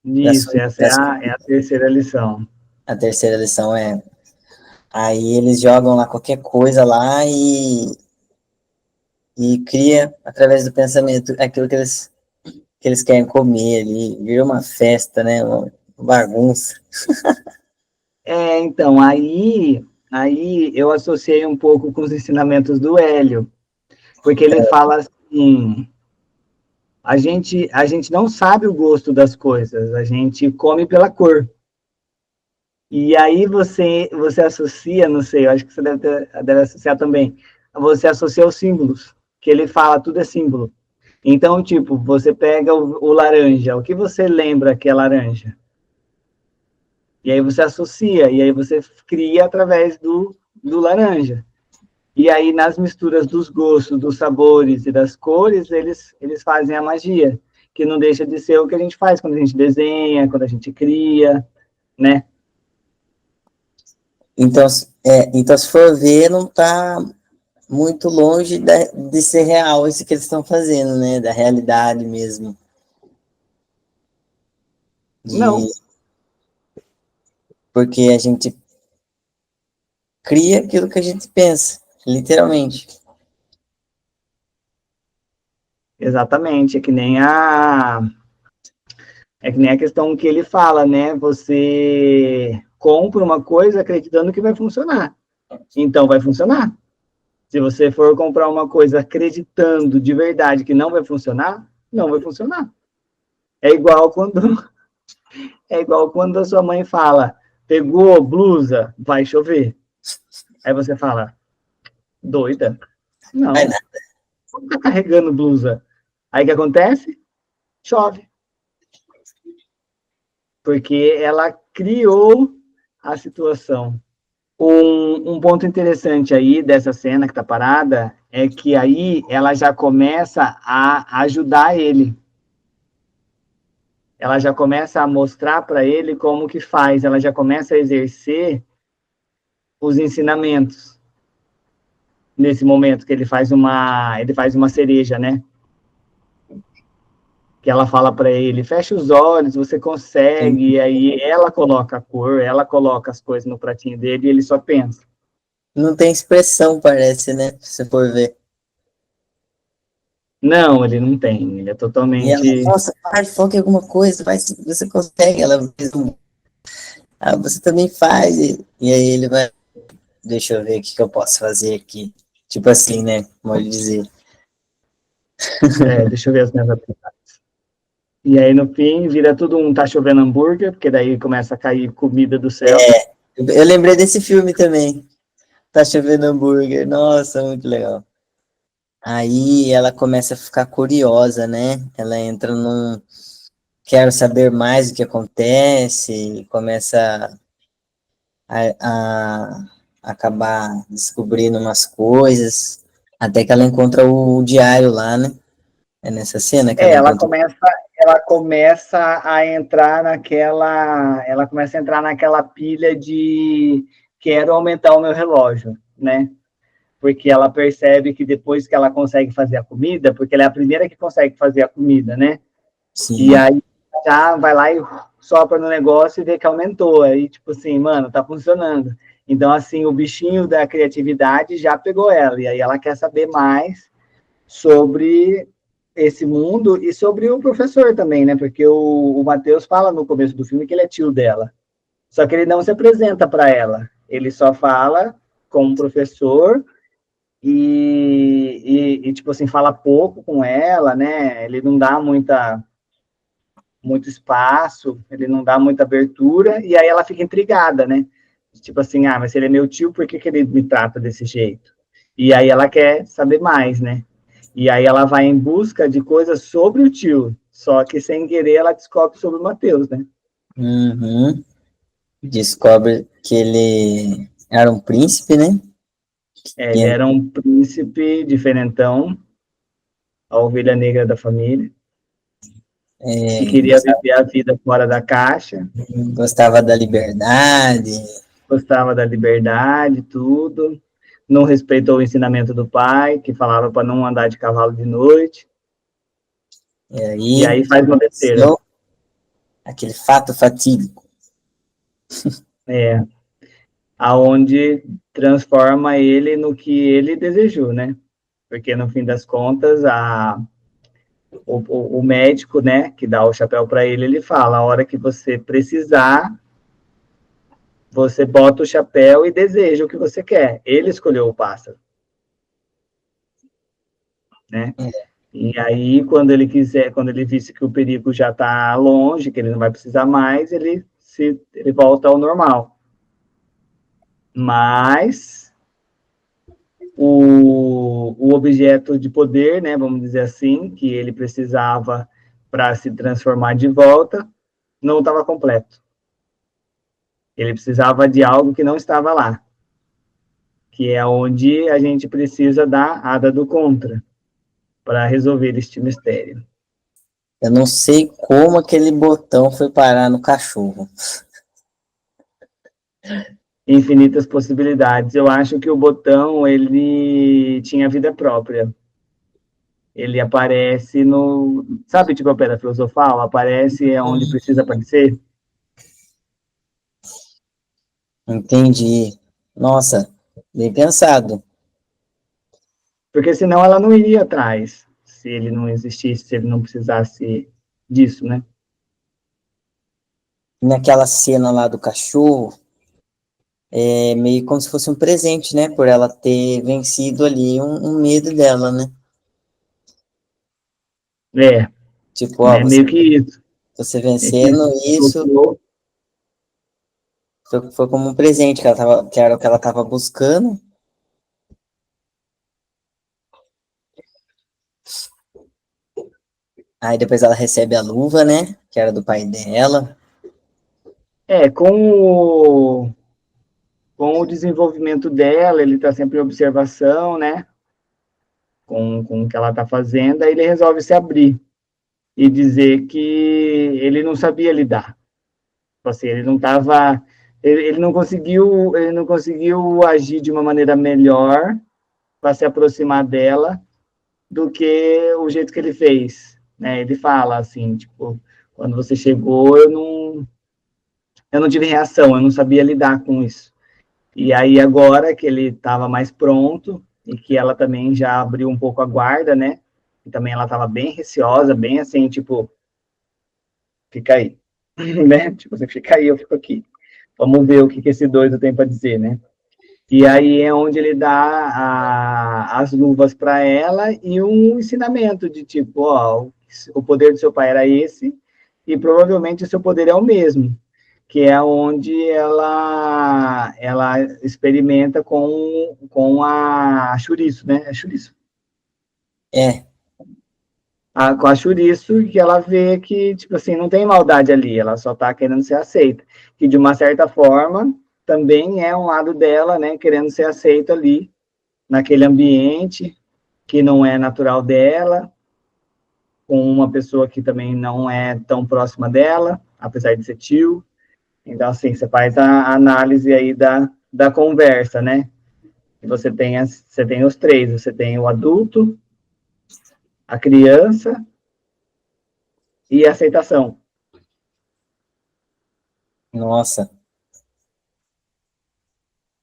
Isso, essa Das, é a terceira lição. a terceira lição é. Aí eles jogam lá qualquer coisa lá e cria, através do pensamento, aquilo que eles querem comer ali. Vira uma festa, né? Uma bagunça. Então, aí eu associei um pouco com os ensinamentos do Hélio, Porque ele fala assim, a gente não sabe o gosto das coisas, a gente come pela cor. E aí você associa, não sei, eu acho que você deve associar também, você associa os símbolos, que ele fala, tudo é símbolo. Então, tipo, você pega o laranja, o que você lembra que é laranja? E aí você associa, e aí você cria através do laranja. E aí, nas misturas dos gostos, dos sabores e das cores, eles fazem a magia, que não deixa de ser o que a gente faz quando a gente desenha, quando a gente cria, né? Então, então, se for ver, não está muito longe de ser real isso que eles estão fazendo, né? Da realidade mesmo. Não, Porque a gente cria aquilo que a gente pensa, literalmente. exatamente, é que nem a questão que ele fala, né? Você compra uma coisa acreditando que vai funcionar. Então vai funcionar. Se você for comprar uma coisa acreditando de verdade que não vai funcionar, não vai funcionar. É igual quando é igual quando a sua mãe fala: "Pegou blusa, vai chover". Aí você fala: "Doida? Ai, Não, não. não tá carregando blusa". Aí o que acontece? Chove, porque ela criou a situação. Um ponto interessante aí dessa cena que tá parada é que aí ela já começa a ajudar ele. Ela já começa a mostrar para ele como que faz, ela já começa a exercer os ensinamentos nesse momento que ele faz uma cereja, né? Que ela fala para ele, fecha os olhos, você consegue, e aí ela coloca a cor, ela coloca as coisas no pratinho dele e ele só pensa. Não tem expressão, parece, né? Se for ver. Não, ele não tem, ele é E ela, totalmente. nossa, pai, foca em alguma coisa, vai, você consegue. Ela fez ah, você também faz. E aí ele vai, deixa eu ver o que, que eu posso fazer aqui. Tipo assim, né? Pode dizer. Deixa eu ver as minhas habilidades. E aí, no fim, vira tudo um tá chovendo hambúrguer, porque daí começa a cair comida do céu. Eu lembrei desse filme também. Tá chovendo hambúrguer. Nossa, muito legal. Aí ela começa a ficar curiosa, né? Ela entra num. Quero saber mais o que acontece, começa a acabar descobrindo umas coisas, até que ela encontra o diário lá, né? É nessa cena que É, ela ela encontra. começa, ela começa a entrar ela começa a entrar naquela pilha de quero aumentar o meu relógio, né? Porque ela percebe que depois que ela consegue fazer a comida, porque ela é a primeira que consegue fazer a comida, né? E Sim. aí já vai lá e sopra no negócio e vê que aumentou. Aí, tipo assim, mano, tá funcionando. Então, assim, o bichinho da criatividade já pegou ela. E aí ela quer saber mais sobre esse mundo e sobre o professor também, né? Porque o Matheus fala no começo do filme que ele é tio dela. Só que ele não se apresenta para ela. Ele só fala como professor tipo assim, fala pouco com ela, né? Ele não dá muito espaço, ele não dá muita abertura, e aí ela fica intrigada, né? Tipo assim, ah, mas se ele é meu tio, por que, que ele me trata desse jeito? E aí ela quer saber mais, né? E aí ela vai em busca de coisas sobre o tio, só que sem querer ela descobre sobre o Matheus, né? Uhum. Descobre que ele era um príncipe, né? Ele era um príncipe diferentão, a ovelha negra da família, que queria Gostava, viver a vida fora da caixa, gostava da liberdade, gostava da liberdade, tudo, não respeitou o ensinamento do pai, que falava para não andar de cavalo de noite, e e aí aí faz uma besteira. aconteceu aquele fato fatídico. É, aonde transforma ele no que ele desejou, né? Porque no fim das contas, o médico, né, que dá o chapéu para ele, ele fala: a hora que você precisar, você bota o chapéu e deseja o que você quer. Ele escolheu o pássaro. né? E aí, quando ele quiser, quando ele visse que o perigo já está longe, que ele não vai precisar mais, ele volta ao normal. Mas o objeto de poder, né, vamos dizer assim, que ele precisava para se transformar de volta, não estava completo. Ele precisava de algo que não estava lá, que é onde a gente precisa da Hada do Contra para resolver este mistério. Eu não sei como aquele botão foi parar no cachorro. Infinitas possibilidades. Eu acho que o botão ele tinha vida própria. Ele aparece no, sabe, tipo a pedra filosofal, aparece onde precisa aparecer. Entendi. Nossa, bem pensado. Porque senão ela não iria atrás, se ele não existisse, se ele não precisasse disso, né? Naquela cena lá do cachorro, é meio como se fosse um presente, né? Por ela ter vencido ali um medo dela, né? É, Tipo, ó, né? Meio que isso. você É que vencendo isso bloqueou. foi como um presente que ela tava, que era o que ela tava buscando. Aí depois ela recebe a luva, né? Que era do pai dela. É, com o desenvolvimento dela, ele está sempre em observação, né? Com o que ela está fazendo, aí ele resolve se abrir e dizer que ele não sabia lidar. Tipo assim, ele não estava, ele não conseguiu agir de uma maneira melhor para se aproximar dela do que o jeito que ele fez, né? Ele fala assim, tipo, quando você chegou, eu não tive reação, eu não sabia lidar com isso. E aí agora que ele estava mais pronto e que ela também já abriu um pouco a guarda, né? E também ela estava bem receosa, bem assim, tipo, fica aí, né? Tipo, você fica aí, eu fico aqui. Vamos ver o que esse doido tem para dizer, né? E aí é onde ele dá as luvas para ela e um ensinamento de tipo, ó, o poder do seu pai era esse e provavelmente o seu poder é o mesmo, que é onde ela experimenta com a chouriço, né? É chouriço. É, Com a chouriço, que ela vê que, tipo assim, não tem maldade ali, ela só tá querendo ser aceita. Que de uma certa forma também é um lado dela, né, querendo ser aceita ali naquele ambiente que não é natural dela, com uma pessoa que também não é tão próxima dela, apesar de ser tio. Então, assim, você faz a análise aí da conversa, né? E você tem os três, você tem o adulto, a criança e a aceitação. nossa,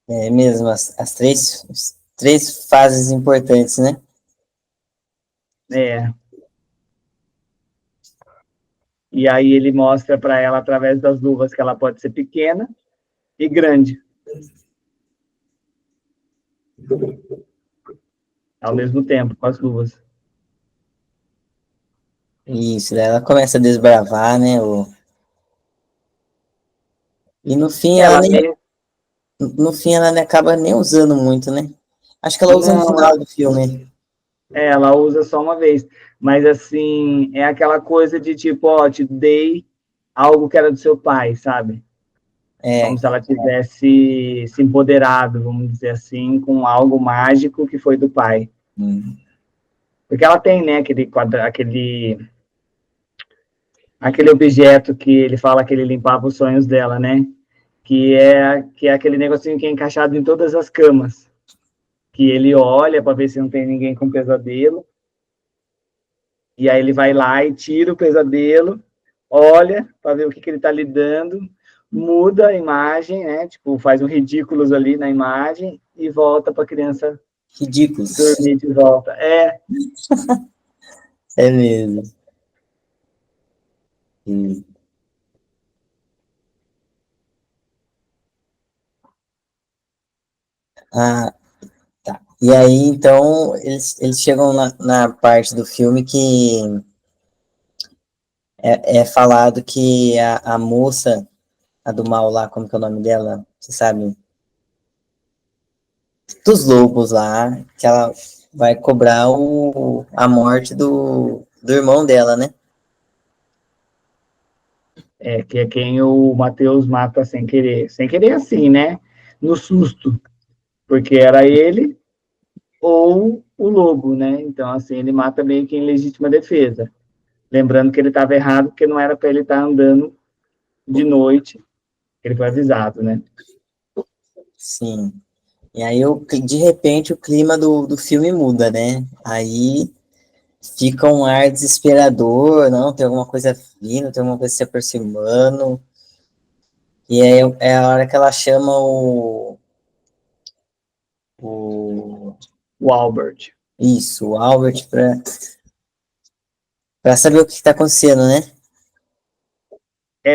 é mesmo, as três fases importantes, né? É. E aí ele mostra para ela, através das luvas, que ela pode ser pequena e grande ao mesmo tempo, com as luvas. Isso, daí ela começa a desbravar, né? E no fim ela Ela nem, mesmo. no fim ela nem acaba nem usando muito, né? Acho que ela usa no Não, final do filme. ela usa só uma vez. Mas, assim, é aquela coisa de tipo, ó, te dei algo que era do seu pai, sabe? Como É, se ela tivesse se empoderado, vamos dizer assim, com algo mágico que foi do pai. hum, Porque ela tem, né, aquele objeto que ele fala que ele limpava os sonhos dela, né? Que é aquele negocinho que é encaixado em todas as camas. Que ele olha para ver se não tem ninguém com pesadelo. E aí ele vai lá e tira o pesadelo, olha para ver o que ele está lidando, muda a imagem, né? Tipo, faz um ridículos ali na imagem e volta para a criança ridículo. dormir de volta. É mesmo. Hum. Ah, tá. E aí, então, eles chegam na parte do filme que é falado que a moça, a do mal lá, como que é o nome dela? Você sabe? Dos lobos lá, que ela vai cobrar a morte do irmão dela, né? Que é quem o Matheus mata sem querer assim, né? No susto, porque era ele ou o lobo, né? Então, assim, ele mata meio que em legítima defesa. Lembrando que ele estava errado, porque não era para ele estar andando de noite, ele foi avisado, né? Sim. E aí, de repente, o clima do filme muda, né? Aí fica um ar desesperador, não, tem alguma coisa vindo, tem alguma coisa se aproximando. E aí é a hora que ela chama o O Albert. isso, o Albert para saber o que está acontecendo, né?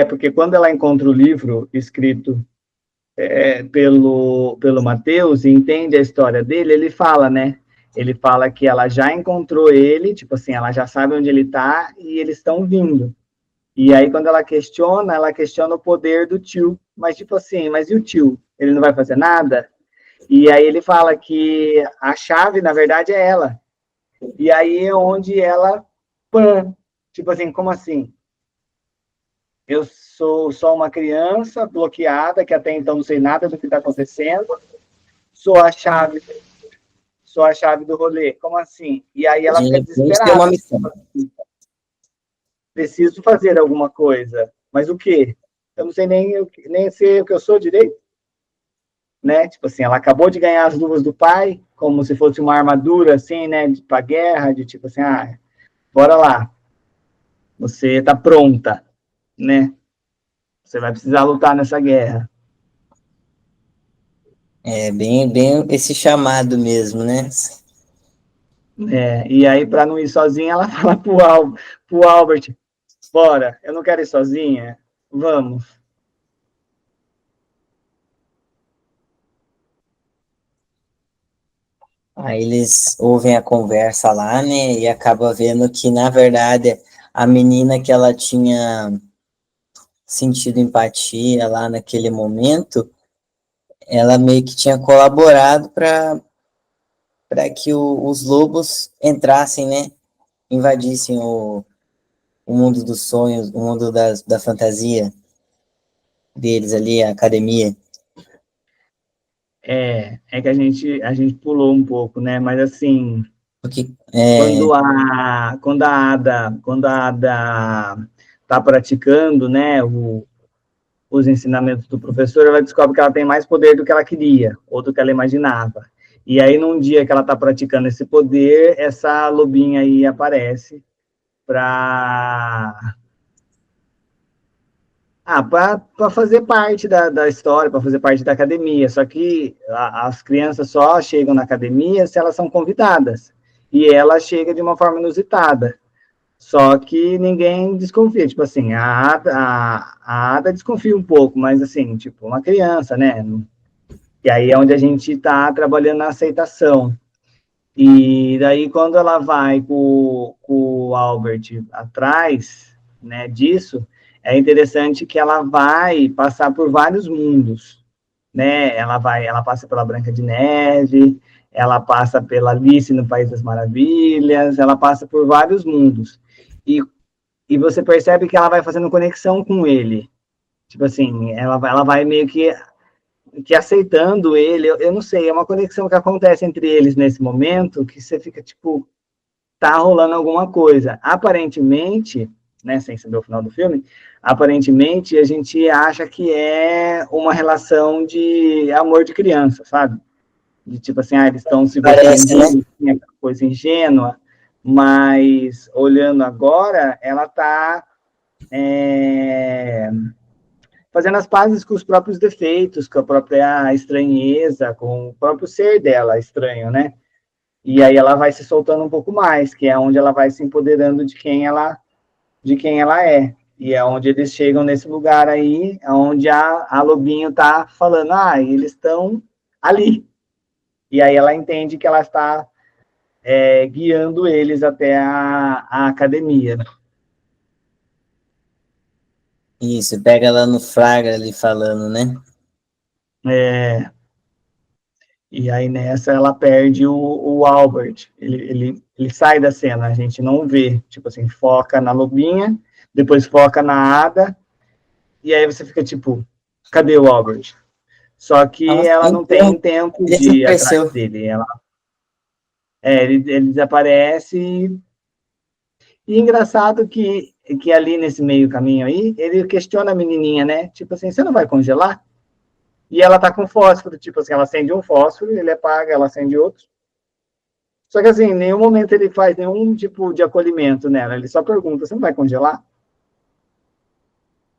Porque quando ela encontra o livro escrito pelo Matheus e entende a história dele, ele fala, né? Ele fala que ela já encontrou ele, tipo assim, ela já sabe onde ele está e eles estão vindo. E aí, quando ela questiona o poder do tio. Mas, tipo assim, mas e o tio? Ele não vai fazer nada? E aí ele fala que a chave, na verdade, é ela. E aí é onde ela, pã, tipo assim, como assim? Eu sou só uma criança bloqueada, que até então não sei nada do que está acontecendo, sou a chave, sou a chave do rolê. Como assim? E aí ela De fica repente tem uma desesperada. missão. Preciso fazer alguma coisa. Mas o quê? Eu não sei nem sei o que eu sou direito, né? Tipo assim, ela acabou de ganhar as luvas do pai, como se fosse uma armadura, assim, né? Pra guerra, de tipo assim, bora lá. Você tá pronta, né? Você vai precisar lutar nessa guerra. É bem esse chamado mesmo, né? E aí, para não ir sozinha, ela fala pro Albert, bora, eu não quero ir sozinha, vamos. Aí eles ouvem a conversa lá, né? E acaba vendo que, na verdade, a menina que ela tinha sentido empatia lá naquele momento, ela meio que tinha colaborado para que os lobos entrassem, né? Invadissem o mundo dos sonhos, o mundo da fantasia deles ali, a academia. Que a gente pulou um pouco, né? Mas assim, Porque, quando a Ada está praticando, né, os ensinamentos do professor, ela descobre que ela tem mais poder do que ela queria, ou do que ela imaginava. E aí, num dia que ela está praticando esse poder, essa lobinha aí aparece para para fazer parte da história, para fazer parte da academia. Só que as crianças só chegam na academia se elas são convidadas. E ela chega de uma forma inusitada. Só que ninguém desconfia. Tipo assim, a Ada desconfia um pouco, mas assim, tipo, uma criança, né? E aí é onde a gente está trabalhando na aceitação. E daí, quando ela vai com o Albert atrás, né, disso, é interessante que ela vai passar por vários mundos, né? Ela passa pela Branca de Neve, ela passa pela Alice no País das Maravilhas, ela passa por vários mundos. E, e você percebe que ela vai fazendo conexão com ele. Tipo assim, ela vai meio que aceitando ele, eu não sei, é uma conexão que acontece entre eles nesse momento, que você fica, tipo, tá rolando alguma coisa. Aparentemente, né, sem saber o final do filme, aparentemente a gente acha que é uma relação de amor de criança, sabe? De tipo assim, eles estão se gostando parece, né? muito, assim, aquela coisa ingênua, mas olhando agora, ela tá fazendo as pazes com os próprios defeitos, com a própria estranheza, com o próprio ser dela estranho, né? E aí ela vai se soltando um pouco mais, que é onde ela vai se empoderando de quem ela é. E é onde eles chegam nesse lugar aí, onde a Lobinho tá falando, eles estão ali. E aí ela entende que ela está guiando eles até a academia. Isso, pega ela no flagra ali falando, né? É, e aí nessa ela perde o Albert. Ele sai da cena, a gente não vê. Tipo assim, foca na lobinha, depois foca na Ada, e aí você fica tipo, cadê o Albert? Só que Nossa, ela não tem então, tempo ele de ir atrás desapareceu. dele. Ele desaparece. E engraçado que ali nesse meio caminho aí, ele questiona a menininha, né? Tipo assim, você não vai congelar? E ela tá com fósforo, tipo assim, ela acende um fósforo, ele apaga, ela acende outro. Só que assim, em nenhum momento ele faz nenhum tipo de acolhimento nela. Ele só pergunta, você não vai congelar?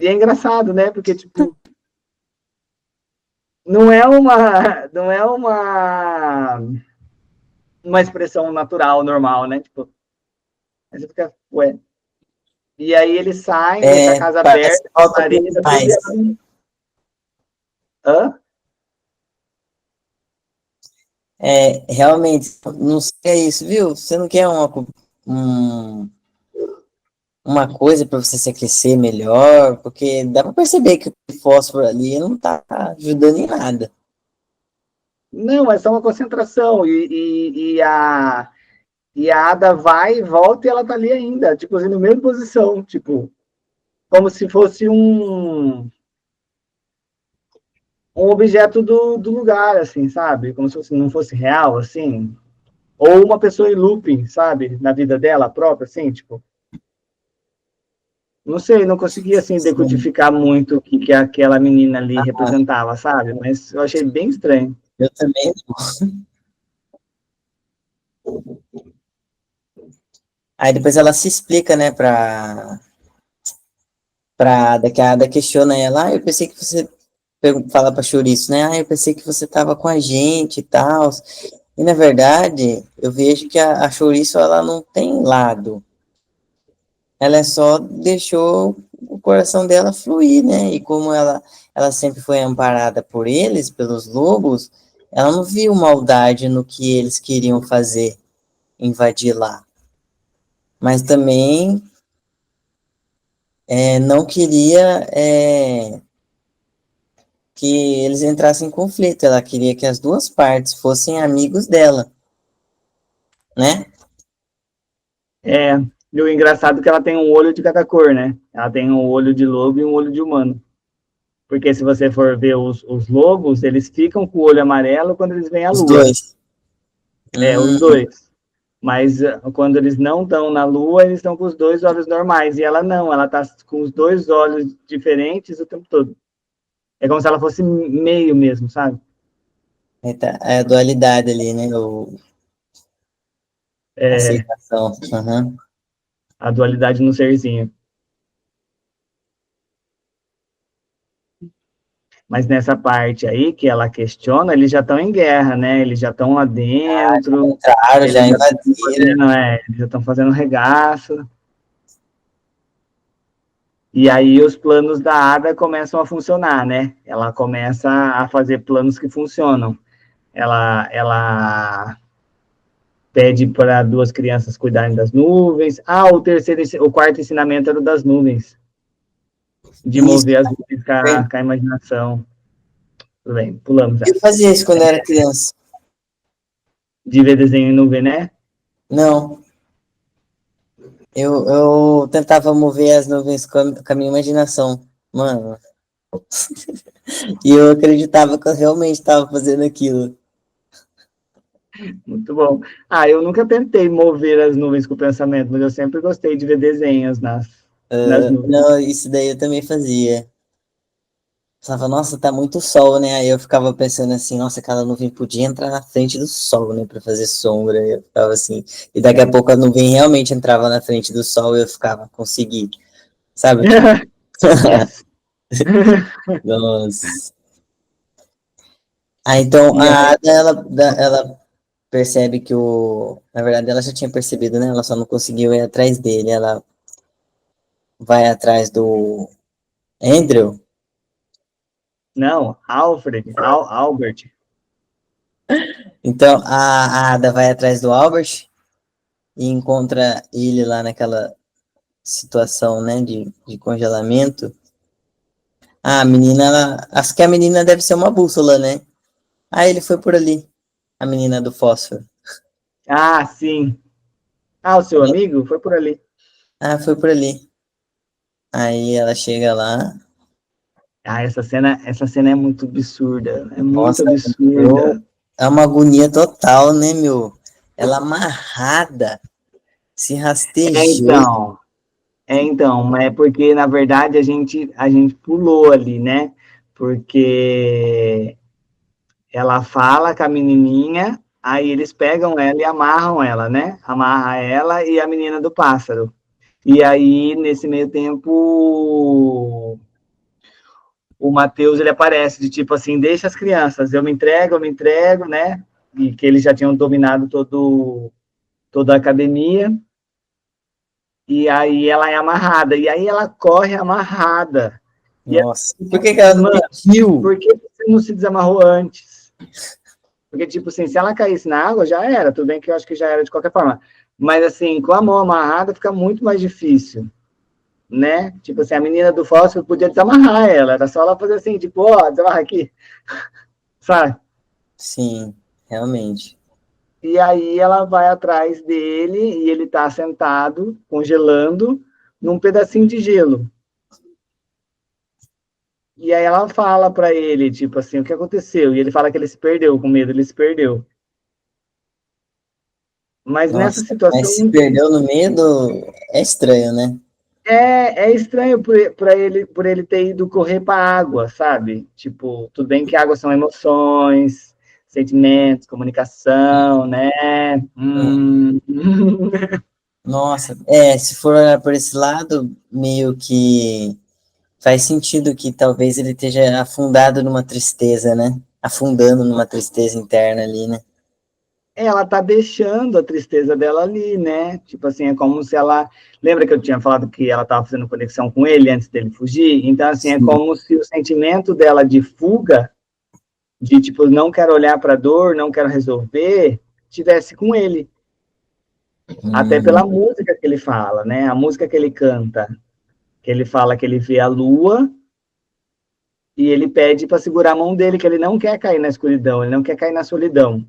E é engraçado, né? Porque, tipo, não é uma expressão natural, normal, né? Tipo, aí você fica, ué. E aí eles saem, deixa a casa Parece aberta, falta com parede, tudo, e paz. ela... Hã? Realmente, não sei é isso, viu? Você não quer um- uma coisa para você se aquecer melhor, porque dá para perceber que o fósforo ali não tá ajudando em nada. Não, é só uma concentração. E a Ada vai e volta e ela tá ali ainda, tipo assim, na mesma posição, tipo, como se fosse um objeto do lugar, assim, sabe? Como se fosse, não fosse real, assim. Ou uma pessoa em looping, sabe? Na vida dela própria, assim, tipo. Não sei, não consegui, assim, Sim, decodificar muito o que aquela menina ali representava, sabe? Mas eu achei bem estranho. eu também. Aí depois ela se explica, né, daqui a Ada questiona ela, eu pensei que você fala pra Chouriço, né? Eu pensei que você tava com a gente e tal. E na verdade, eu vejo que a Chouriço ela não tem lado. Ela só deixou o coração dela fluir, né? E como ela sempre foi amparada por eles, pelos lobos, ela não viu maldade no que eles queriam fazer, invadir lá. Mas também não queria que eles entrassem em conflito. Ela queria que as duas partes fossem amigos dela, né? É, e o engraçado é que ela tem um olho de cada cor, né? Ela tem um olho de lobo e um olho de humano. Porque se você for ver os lobos, eles ficam com o olho amarelo quando eles veem a Os lua. dois. Os dois. Mas quando eles não estão na lua, eles estão com os dois olhos normais. E ela não, ela está com os dois olhos diferentes o tempo todo. É como se ela fosse meio mesmo, sabe? É a dualidade ali, né? Aceitação. Uhum. A dualidade no serzinho. Mas nessa parte aí que ela questiona, eles já estão em guerra, né? Eles já estão lá dentro, Entraram, já invadiram. eles já estão fazendo regaço. E aí os planos da Ada começam a funcionar, né? Ela começa a fazer planos que funcionam. Ela pede para duas crianças cuidarem das nuvens. O quarto ensinamento era o das nuvens, de Isso. mover as nuvens com a imaginação. Tudo bem, pulamos Eu essa. fazia isso quando eu era criança. De ver desenho em nuvem, né? Não, eu tentava mover as nuvens com a minha imaginação, mano. E eu acreditava que eu realmente estava fazendo aquilo. Muito bom. Eu nunca tentei mover as nuvens com o pensamento, mas eu sempre gostei de ver desenhos nas nuvens. Não, isso daí eu também fazia. Falava, nossa, tá muito sol, né? Aí eu ficava pensando assim, nossa, aquela nuvem podia entrar na frente do sol, né? Pra fazer sombra. Eu ficava assim. E daqui a pouco a nuvem realmente entrava na frente do sol e eu ficava, consegui. Sabe? Tipo, Yes! nossa. Então E a aí, Ada, ela percebe que na verdade, ela já tinha percebido, né? Ela só não conseguiu ir atrás dele. Ela vai atrás do Andrew. não, Alfred, Albert. Então a Ada vai atrás do Albert e encontra ele lá naquela situação, né, de congelamento. Ah, a menina, acho que a menina deve ser uma bússola, né? Ah, ele foi por ali, a menina do fósforo. Ah, sim. Ah, o seu amigo foi por ali. Ah, foi por ali. Aí ela chega lá, Ah, essa cena é muito absurda. É muito nossa, absurda. eu, é uma agonia total, né, meu? Ela amarrada, se É, rastejando. então. É porque, na verdade, a gente pulou ali, né? Porque ela fala com a menininha, aí eles pegam ela e amarram ela, né? Amarra ela e a menina do pássaro. E aí, nesse meio tempo, o Matheus, ele aparece de tipo assim, deixa as crianças, eu me entrego, né? E que eles já tinham dominado toda a academia. E aí ela é amarrada. E aí ela corre amarrada. E aí, Nossa, por que que ela não mano, pediu? por que você não se desamarrou antes? Porque, tipo assim, se ela caísse na água, já era. Tudo bem que eu acho que já era de qualquer forma. Mas, assim, com a mão amarrada fica muito mais difícil, né? Tipo assim, a menina do fósforo podia desamarrar ela. Era só ela fazer assim, tipo, ó, desamarra aqui, sabe? Sim, realmente. E aí ela vai atrás dele e ele tá sentado, congelando, num pedacinho de gelo. E aí ela fala para ele, tipo assim, o que aconteceu? E ele fala que ele se perdeu, com medo, ele se perdeu. Mas nessa Nossa, mas se situação perdeu no meio do... É estranho, né? é estranho por ele ter ido correr para a água, sabe? Tipo, tudo bem que água são emoções, sentimentos, comunicação, né? Nossa, é, se for olhar por esse lado, meio que faz sentido que talvez ele esteja afundado numa tristeza, né? Afundando numa tristeza interna ali, né? Ela tá deixando a tristeza dela ali, né? Tipo assim, é como se ela. Lembra que eu tinha falado que ela estava fazendo conexão com ele antes dele fugir? Então, assim, é Sim. como se o sentimento dela de fuga, de tipo, não quero olhar para a dor, não quero resolver, tivesse com ele. Até Uhum. pela música que ele fala, né? A música que ele canta, que ele fala que ele vê a lua e ele pede para segurar a mão dele, que ele não quer cair na escuridão, ele não quer cair na solidão.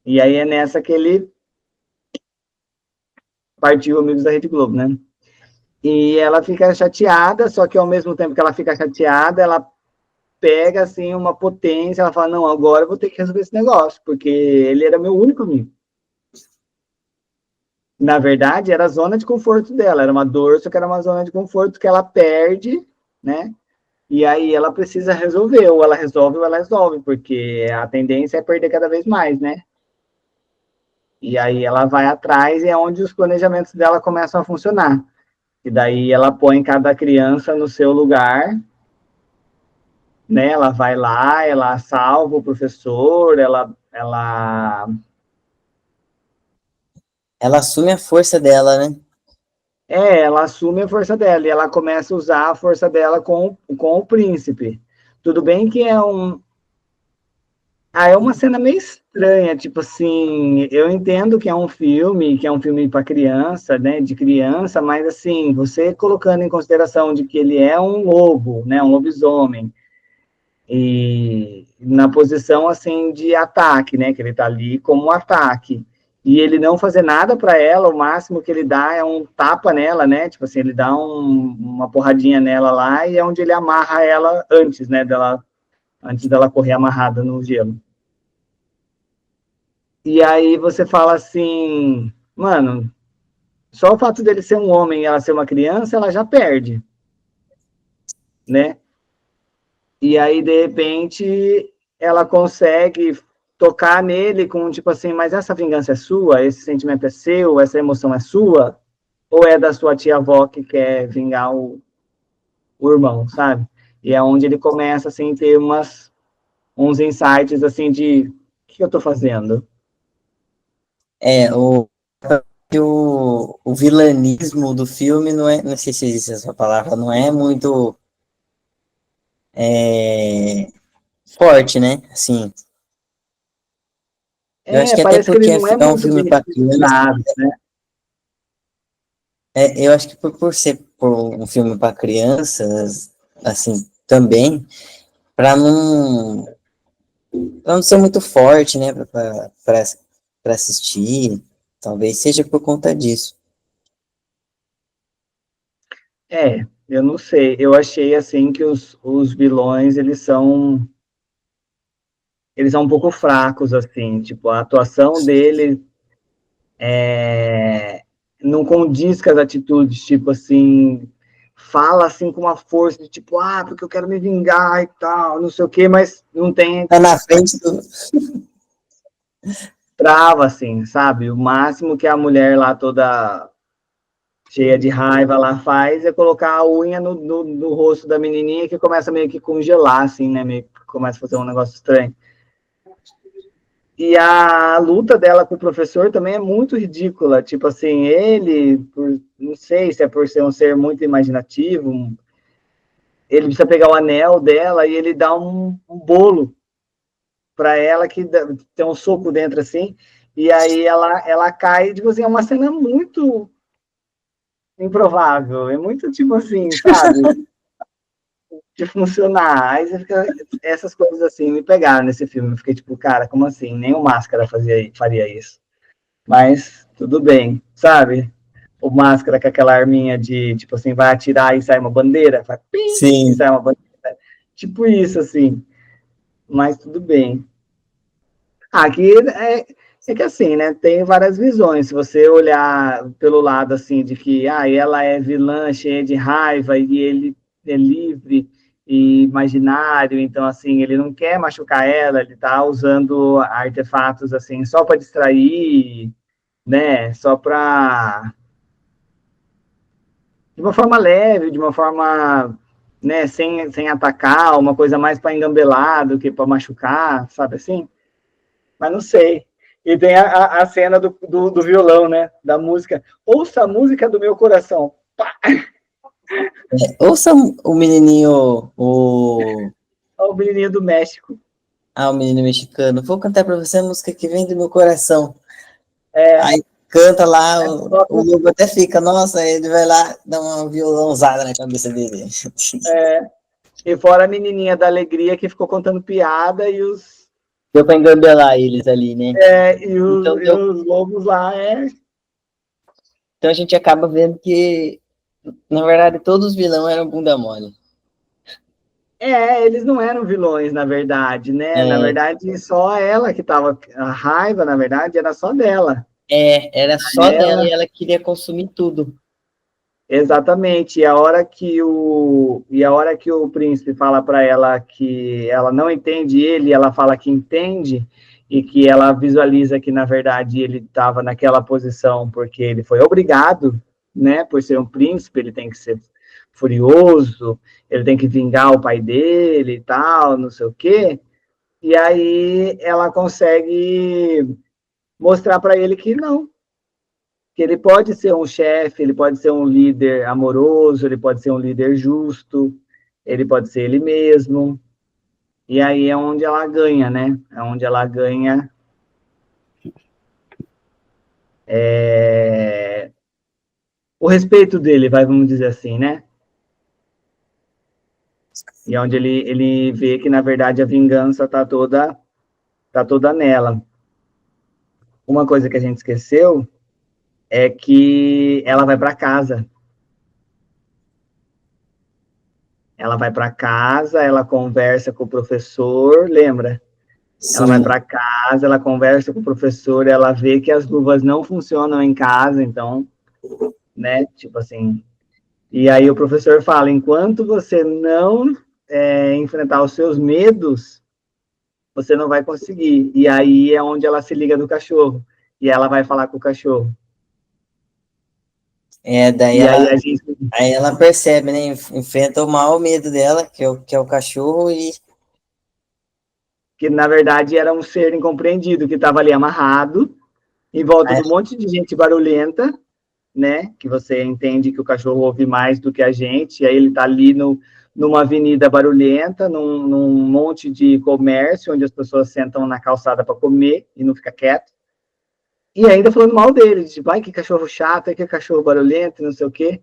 E aí é nessa que ele partiu Amigos da Rede Globo, né? E ela fica chateada, só que ao mesmo tempo que ela fica chateada, ela pega assim uma potência, ela fala: "Não, agora eu vou ter que resolver esse negócio, porque ele era meu único amigo". Na verdade, era a zona de conforto dela, era uma dor, só que era uma zona de conforto que ela perde, né? E aí ela precisa resolver, ou ela resolve, porque a tendência é perder cada vez mais, né? E aí ela vai atrás e é onde os planejamentos dela começam a funcionar. E daí ela põe cada criança no seu lugar, né? Ela vai lá, ela salva o professor, Ela assume a força dela, né? ela assume a força dela e ela começa a usar a força dela com o príncipe. Tudo bem que é uma cena meio estranha, tipo assim, eu entendo que é um filme para criança, né, de criança, mas assim, você colocando em consideração de que ele é um lobo, né, um lobisomem, e na posição assim de ataque, né, que ele tá ali como um ataque. E ele não fazer nada para ela, o máximo que ele dá é um tapa nela, né? Tipo assim, ele dá uma porradinha nela lá e é onde ele amarra ela antes, né, antes dela correr amarrada no gelo. E aí você fala assim, mano, só o fato dele ser um homem e ela ser uma criança, ela já perde, né? E aí, de repente, ela consegue tocar nele com tipo assim, mas essa vingança é sua? Esse sentimento é seu? Essa emoção é sua? Ou é da sua tia-avó que quer vingar o irmão, sabe? E é onde ele começa, assim, ter uns insights, assim, de o que eu tô fazendo? É, o vilanismo do filme não é, não sei se existe essa palavra, não é muito forte, né? Assim, Eu acho que até Parece que ele porque não é é um muito filme bem para criança. estruturado, né? Eu acho que por ser um filme para crianças, assim, também, para não ser muito forte, né, para assistir, talvez seja por conta disso. Eu não sei. Eu achei, assim, que os vilões, eles são um pouco fracos, assim, tipo, a atuação dele não condiz com as atitudes, tipo assim, fala assim com uma força de tipo, porque eu quero me vingar e tal, não sei o quê, mas não tem Tá na frente do. trava, assim, sabe? O máximo que a mulher lá toda cheia de raiva lá faz é colocar a unha no rosto da menininha que começa meio que congelar, assim, né? Meio que começa a fazer um negócio estranho. E a luta dela com o professor também é muito ridícula. Tipo assim, não sei se é por ser um ser muito imaginativo, ele precisa pegar o anel dela e ele dá um bolo para ela que tem um soco dentro assim. E aí ela cai, tipo assim, é uma cena muito improvável. É muito tipo assim, sabe? De funcionar. Aí você fica, essas coisas assim me pegaram nesse filme. Eu fiquei tipo, cara, como assim? Nem o Máscara faria isso. Mas tudo bem, sabe? O Máscara com aquela arminha de, tipo assim, vai atirar e sai uma bandeira, vai pim, e Sim. sai uma bandeira. Tipo isso, assim. Mas tudo bem. Aqui é que assim, né? Tem várias visões. Se você olhar pelo lado assim de que ela é vilã, cheia de raiva e ele é livre e imaginário, então assim ele não quer machucar ela, ele está usando artefatos assim só para distrair, né? Só para de uma forma leve, de uma forma, né? Sem atacar, uma coisa mais para engambelar do que para machucar, sabe assim? Mas não sei. E tem a cena do violão, né? Da música. Ouça a música do meu coração. Ouça o menininho, Olha o menininho do México. o menino mexicano. Vou cantar para você a música que vem do meu coração. É, Aí canta lá, o toca, lobo até fica, nossa, ele vai lá dar uma violãozada na cabeça dele. e fora a menininha da alegria que ficou contando piada Deu para engambelar eles ali, né? Então, e os lobos lá então a gente acaba vendo que, na verdade, todos os vilões eram bunda mole. eles não eram vilões, na verdade, né? Na É, verdade, só ela que tava. A raiva, na verdade, era só dela. era só dela e Ela ela queria consumir tudo. Exatamente. E a hora que o príncipe fala para ela que ela não entende ele, ela fala que entende e que ela visualiza que na verdade ele estava naquela posição porque ele foi obrigado, né, por ser um príncipe, ele tem que ser furioso, ele tem que vingar o pai dele e tal, não sei o quê. E aí ela consegue mostrar para ele que não, que ele pode ser um chefe, ele pode ser um líder amoroso, ele pode ser um líder justo, ele pode ser ele mesmo. E aí é onde ela ganha, né? É onde ela ganha o respeito dele, vamos dizer assim, né? E é onde ele vê que, na verdade, a vingança tá toda nela. Uma coisa que a gente esqueceu é que ela vai para casa. Ela vai para casa, ela conversa com o professor, lembra? Ela vai Sim, para casa, ela conversa com o professor, ela vê que as luvas não funcionam em casa, então, né, tipo assim. E aí o professor fala: enquanto você não enfrentar os seus medos, você não vai conseguir. E aí é onde ela se liga do cachorro. E ela vai falar com o cachorro. daí E aí ela, a gente, aí ela percebe, né? Enfrenta o maior medo dela, que é o cachorro, e que na verdade era um ser incompreendido que estava ali amarrado, em volta aí de um monte de gente barulhenta, né? Que você entende que o cachorro ouve mais do que a gente, e aí ele está ali numa avenida barulhenta, num monte de comércio, onde as pessoas sentam na calçada para comer e não fica quieto. E ainda falando mal dele, tipo, ai, que cachorro chato, que cachorro barulhento, não sei o quê.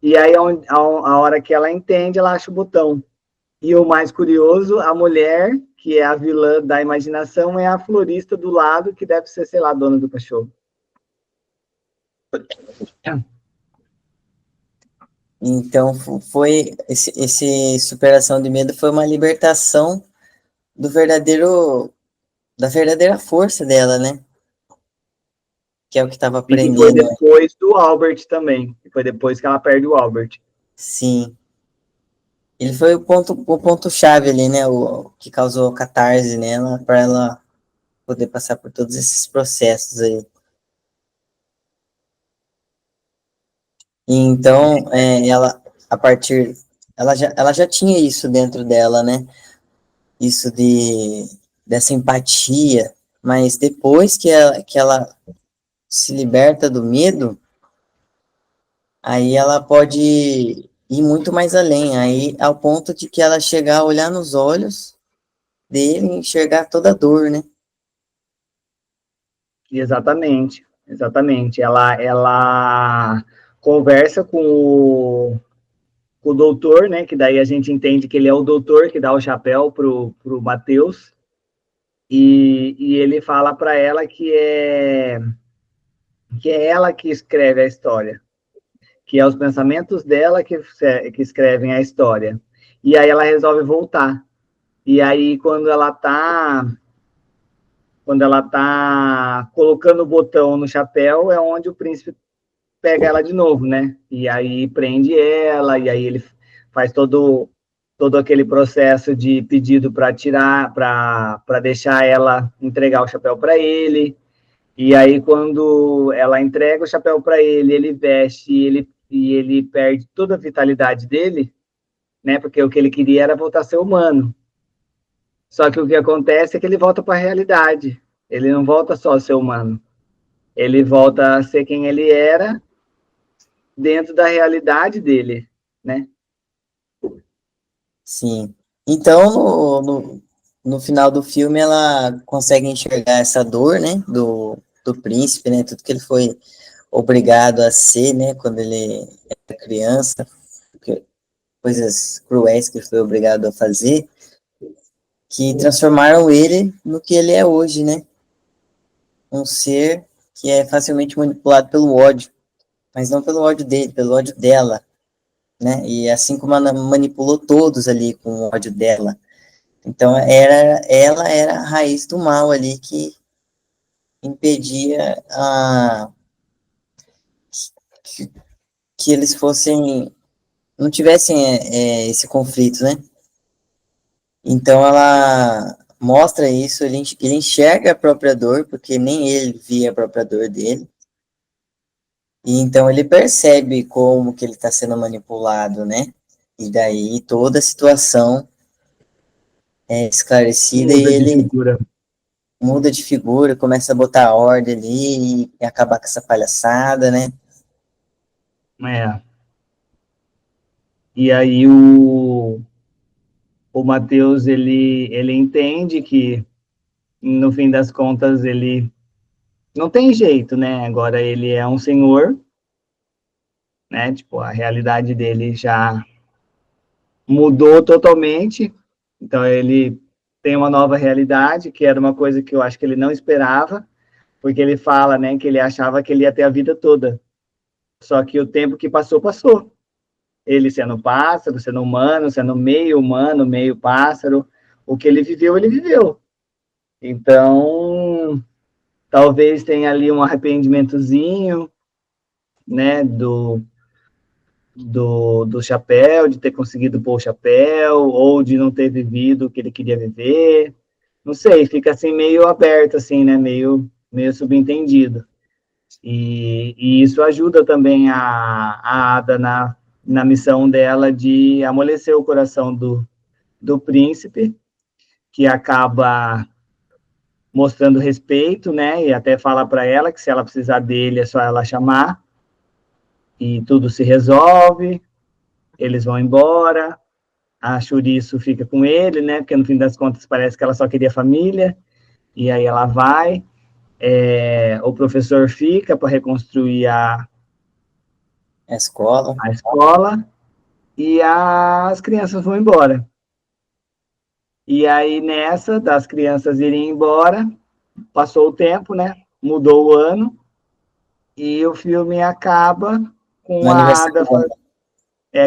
E aí, a hora que ela entende, ela acha o botão. E o mais curioso, a mulher, que é a vilã da imaginação, é a florista do lado, que deve ser, sei lá, dona do cachorro. Então, foi esse superação de medo foi uma libertação do da verdadeira força dela, né? Que é o que estava E que foi aprendendo. depois do Albert também. Que foi depois que ela perde o Albert. Sim. Ele foi o ponto chave ali, né? O que causou catarse nela, para ela poder passar por todos esses processos aí. E então, a partir, ela já tinha isso dentro dela, né? Isso dessa empatia, mas depois que ela se liberta do medo, aí ela pode ir muito mais além, aí ao ponto de que ela chegar a olhar nos olhos dele e enxergar toda a dor, né? Exatamente, exatamente. Ela conversa com o doutor, né? Que daí a gente entende que ele é o doutor que dá o chapéu pro Matheus. E ele fala para ela que é ela que escreve a história, que é os pensamentos dela que escrevem a história. E aí ela resolve voltar. E aí, quando ela tá colocando o botão no chapéu, é onde o príncipe pega ela de novo, né? E aí prende ela, e aí ele faz todo aquele processo de pedido para tirar, para deixar ela entregar o chapéu para ele. E aí, quando ela entrega o chapéu para ele, ele veste e ele perde toda a vitalidade dele, né? Porque o que ele queria era voltar a ser humano. Só que o que acontece é que ele volta para a realidade. Ele não volta só a ser humano. Ele volta a ser quem ele era dentro da realidade dele, né? Sim. Então, no final do filme, ela consegue enxergar essa dor, né, do príncipe, né, tudo que ele foi obrigado a ser, né, quando ele era criança, coisas cruéis que ele foi obrigado a fazer, que transformaram ele no que ele é hoje, né, um ser que é facilmente manipulado pelo ódio, mas não pelo ódio dele, pelo ódio dela, né, e assim como ela manipulou todos ali com o ódio dela. Então, ela era a raiz do mal ali que impedia que, que eles fossem, não tivessem esse conflito, né? Então, ela mostra isso, ele enxerga a própria dor, porque nem ele via a própria dor dele, e então ele percebe como que ele está sendo manipulado, né? E daí toda a situação é esclarecida e Muda de ele figura. muda de figura, começa a botar ordem ali e acabar com essa palhaçada, né? É. E aí o Matheus, ele entende que, no fim das contas, ele não tem jeito, né? Agora ele é um senhor, né? Tipo, a realidade dele já mudou totalmente. Então ele tem uma nova realidade, que era uma coisa que eu acho que ele não esperava, porque ele fala, né, que ele achava que ele ia ter a vida toda. Só que o tempo que passou, passou. Ele sendo pássaro, sendo humano, sendo meio humano, meio pássaro, o que ele viveu, ele viveu. Então, talvez tenha ali um arrependimentozinho, né, do chapéu, de ter conseguido pôr o chapéu, ou de não ter vivido o que ele queria viver. Não sei, fica assim meio aberto, assim, né, meio subentendido. E isso ajuda também a Ada na missão dela de amolecer o coração do príncipe, que acaba mostrando respeito, né? E até fala para ela que se ela precisar dele é só ela chamar e tudo se resolve, eles vão embora. a Chouriço fica com ele, né? Porque no fim das contas parece que ela só queria família, e aí ela vai. O professor fica para reconstruir escola. a escola, e as crianças vão embora. E aí, nessa, das crianças irem embora, passou o tempo, né? Mudou o ano, e o filme acaba No com aniversário dela.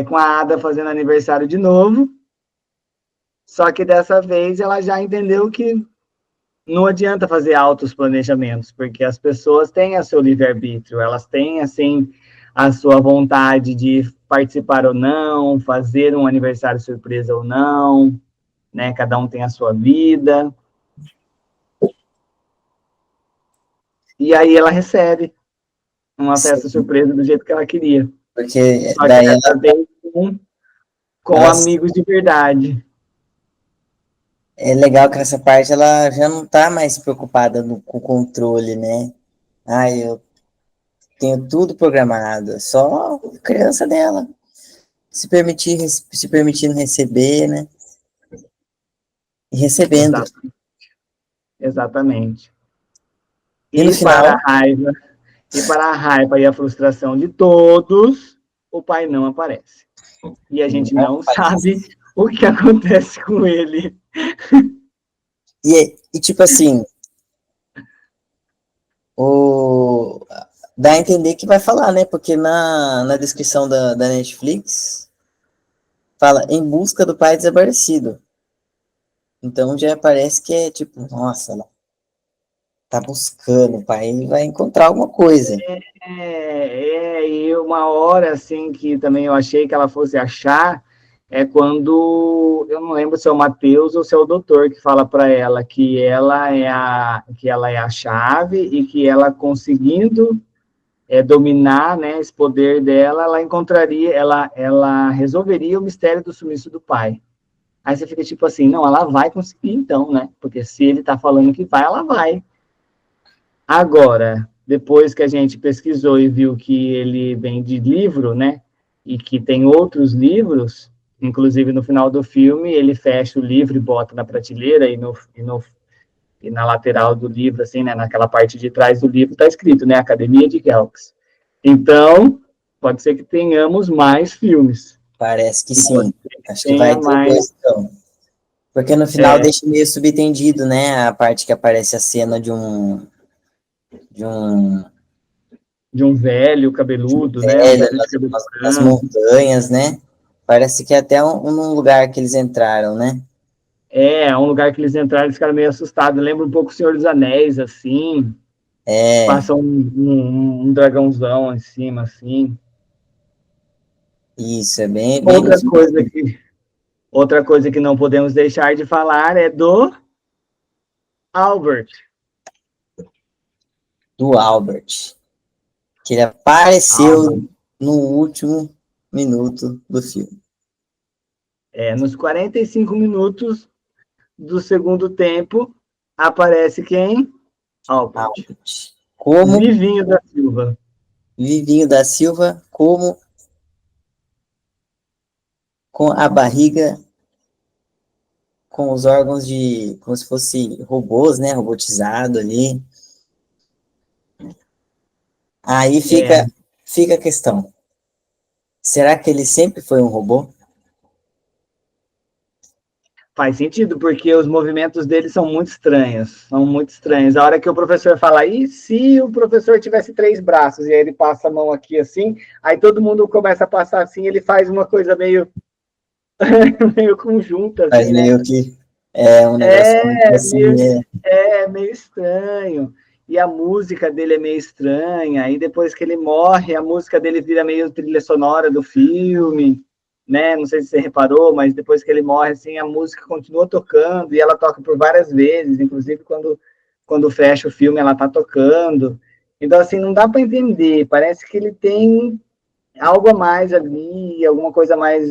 com a Ada fazendo aniversário de novo, só que dessa vez ela já entendeu que não adianta fazer altos planejamentos, porque as pessoas têm o seu livre-arbítrio, elas têm, assim, a sua vontade de participar ou não, fazer um aniversário surpresa ou não, né? Cada um tem a sua vida. E aí ela recebe uma festa Sim, surpresa do jeito que ela queria. porque Só que daí dessa vez com ela amigos de verdade. é legal que nessa parte ela já não tá mais preocupada com o controle, né? Eu tenho tudo programado, só a criança dela se permitindo receber, né? E recebendo. Exato, exatamente. E no E para a final, raiva, e a frustração de todos, o pai não aparece. E a gente não não sabe faz. o que acontece com ele. E tipo assim, o, dá a entender que vai falar, né? Porque na descrição da Netflix fala em busca do pai desaparecido. Então já parece que é tipo, nossa, ela tá buscando, o pai vai encontrar alguma coisa. E uma hora, assim, que também eu achei que ela fosse achar, é quando, eu não lembro se é o Matheus ou se é o doutor que fala para ela que ela é a chave e que ela conseguindo dominar, né, esse poder dela, ela encontraria, ela resolveria o mistério do sumiço do pai. Aí você fica tipo assim, não, ela vai conseguir então, né? Porque se ele tá falando que vai, ela vai. Agora, depois que a gente pesquisou e viu que ele vem de livro, né? E que tem outros livros, inclusive no final do filme, ele fecha o livro e bota na prateleira e na lateral do livro, assim, né? Naquela parte de trás do livro está escrito, né? Academia de Kelks. Então, pode ser que tenhamos mais filmes. Parece que E pode sim. ser que Acho que vai tenha ter mais dois, então. Porque no final deixa meio subentendido, né? A parte que aparece a cena de um de um velho cabeludo, né? Um velho velho de cabelo nas branco. montanhas, né? Parece que é até um lugar que eles entraram, né? É um lugar que eles entraram, eles ficaram meio assustados. Lembra um pouco o Senhor dos Anéis, assim. É, Passa um dragãozão em cima, assim. isso, é bem no Outra final coisa que, outra coisa que não podemos deixar de falar é do Albert. do Albert, que ele apareceu Albert. no último minuto do filme. Nos 45 minutos do segundo tempo, aparece quem? Albert. Albert. Como Vivinho da Silva. Vivinho da Silva, como com a barriga, com os órgãos de, como se fosse robôs, né? Robotizado ali. Aí É, fica a questão. Será que ele sempre foi um robô? faz sentido, porque os movimentos dele são muito estranhos. São muito estranhos. A hora que o professor fala, e se o professor tivesse 3 braços? E aí ele passa a mão aqui assim, aí todo mundo começa a passar assim, ele faz uma coisa meio, meio conjunta, Mas assim, né? meio que é um negócio muito É assim, meio, é, meio estranho. E a música dele é meio estranha. E depois que ele morre, a música dele vira meio trilha sonora do filme, né? Não sei se você reparou, mas depois que ele morre, assim, a música continua tocando e ela toca por várias vezes, inclusive quando fecha o filme, ela tá tocando. Então, assim, não dá para entender. Parece que ele tem algo a mais ali, alguma coisa mais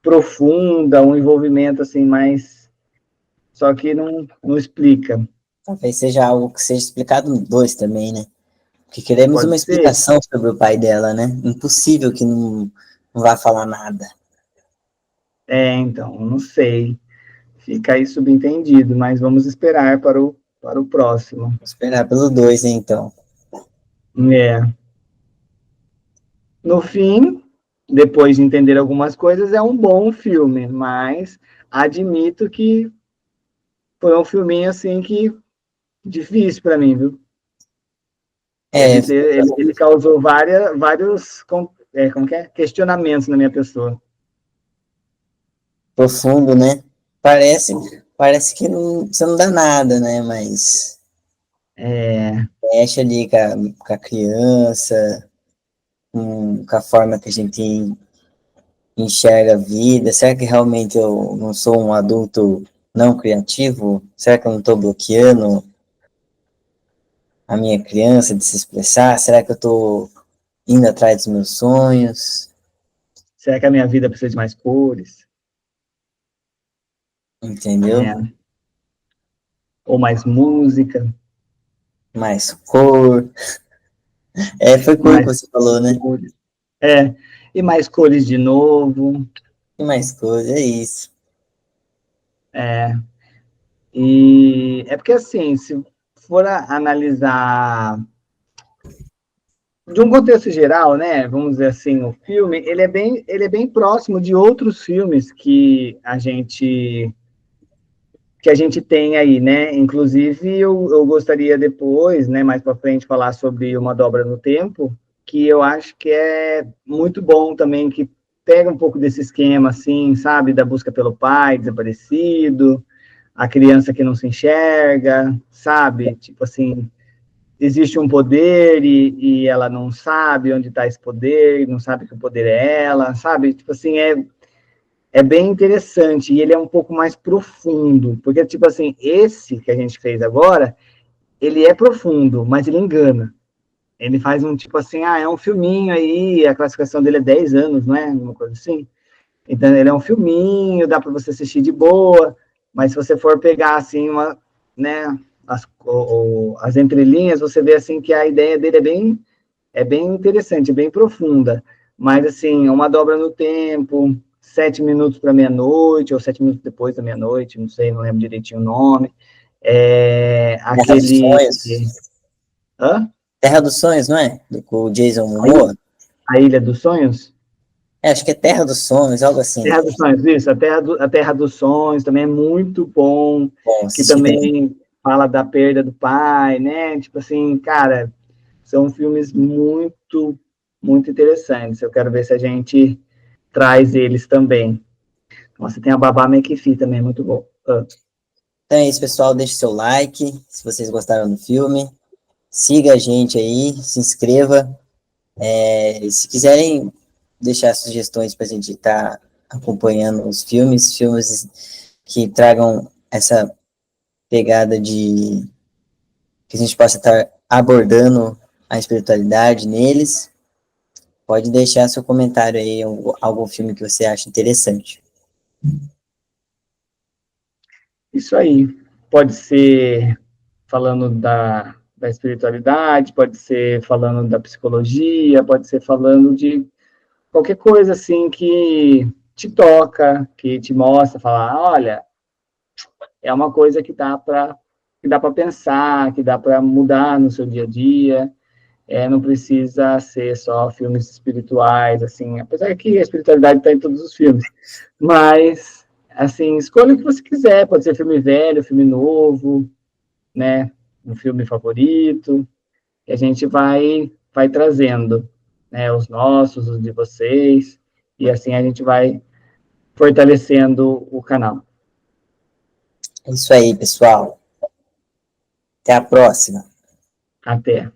profunda, um envolvimento assim mais só que não explica. talvez seja algo que seja explicado no 2 também, né? Porque queremos Pode uma ser, explicação sobre o pai dela, né? Impossível que não vá falar nada. Então, não sei. Fica aí subentendido, mas vamos esperar para o próximo. Vou esperar pelo 2, então. É. No fim, depois de entender algumas coisas, é um bom filme, mas admito que foi um filminho assim que difícil para mim, viu? É, Ele causou vários como que é? Questionamentos na minha pessoa. profundo, né? Parece que não, você não dá nada, né? Mas mexe ali com a criança, com a forma que a gente enxerga a vida. Será que realmente eu não sou um adulto não criativo? Será que eu não estou bloqueando a minha criança de se expressar? Será que eu estou indo atrás dos meus sonhos? Será que a minha vida precisa de mais cores? Entendeu? É, ou mais música? Mais cor. É, foi cor que Mais você falou, né? cores. E mais cores de novo. E mais cor, é isso. E é porque, assim, se for analisar de um contexto geral, né, vamos dizer assim, o filme, ele é bem próximo de outros filmes que a gente tem aí, né? Inclusive, eu gostaria depois, né, mais para frente, falar sobre Uma Dobra no Tempo, que eu acho que é muito bom também, que pega um pouco desse esquema, assim, sabe, da busca pelo pai desaparecido, a criança que não se enxerga, sabe? Tipo assim, existe um poder e ela não sabe onde está esse poder, não sabe que o poder é ela, sabe? Tipo assim, é bem interessante e ele é um pouco mais profundo, porque, tipo assim, esse que a gente fez agora, ele é profundo, mas ele engana. Ele faz um tipo assim, é um filminho aí, a classificação dele é 10 anos, não é? Uma coisa assim. Então, ele é um filminho, dá para você assistir de boa, mas se você for pegar, assim, né, as entrelinhas, você vê, assim, que a ideia dele é bem interessante, bem profunda. Mas, assim, uma dobra no tempo, 7 minutos para meia-noite, ou 7 minutos depois da meia-noite, não sei, não lembro direitinho o nome. Terra dos Aquele... Sonhos. Hã? Terra dos Sonhos, não é? Com o Jason A Ilha, Momoa? a Ilha dos Sonhos? É, acho que é Terra dos Sonhos, algo assim. Terra dos Sonhos, isso, a Terra dos Sonhos também é muito bom, Bom, que assisti também. também fala da perda do pai, né? Tipo assim, cara, são filmes muito interessantes. Eu quero ver se a gente traz eles também. Nossa, tem a Babá McPhee também, muito bom. Então é isso, pessoal. Deixe seu like se vocês gostaram do filme. Siga a gente aí, se inscreva. Se quiserem deixar sugestões para a gente estar acompanhando os filmes que tragam essa pegada de que a gente possa estar abordando a espiritualidade neles, pode deixar seu comentário aí, algum filme que você acha interessante. Isso aí. Pode ser falando da espiritualidade, pode ser falando da psicologia, pode ser falando de qualquer coisa assim que te toca, que te mostra, falar, olha, é uma coisa que dá para pensar, que dá para mudar no seu dia a dia. Não precisa ser só filmes espirituais, assim, apesar que a espiritualidade está em todos os filmes, mas assim, escolha o que você quiser, pode ser filme velho, filme novo, né, um filme favorito, e a gente vai trazendo, né, os nossos, os de vocês, e assim a gente vai fortalecendo o canal. É isso aí, pessoal. Até a próxima. Até.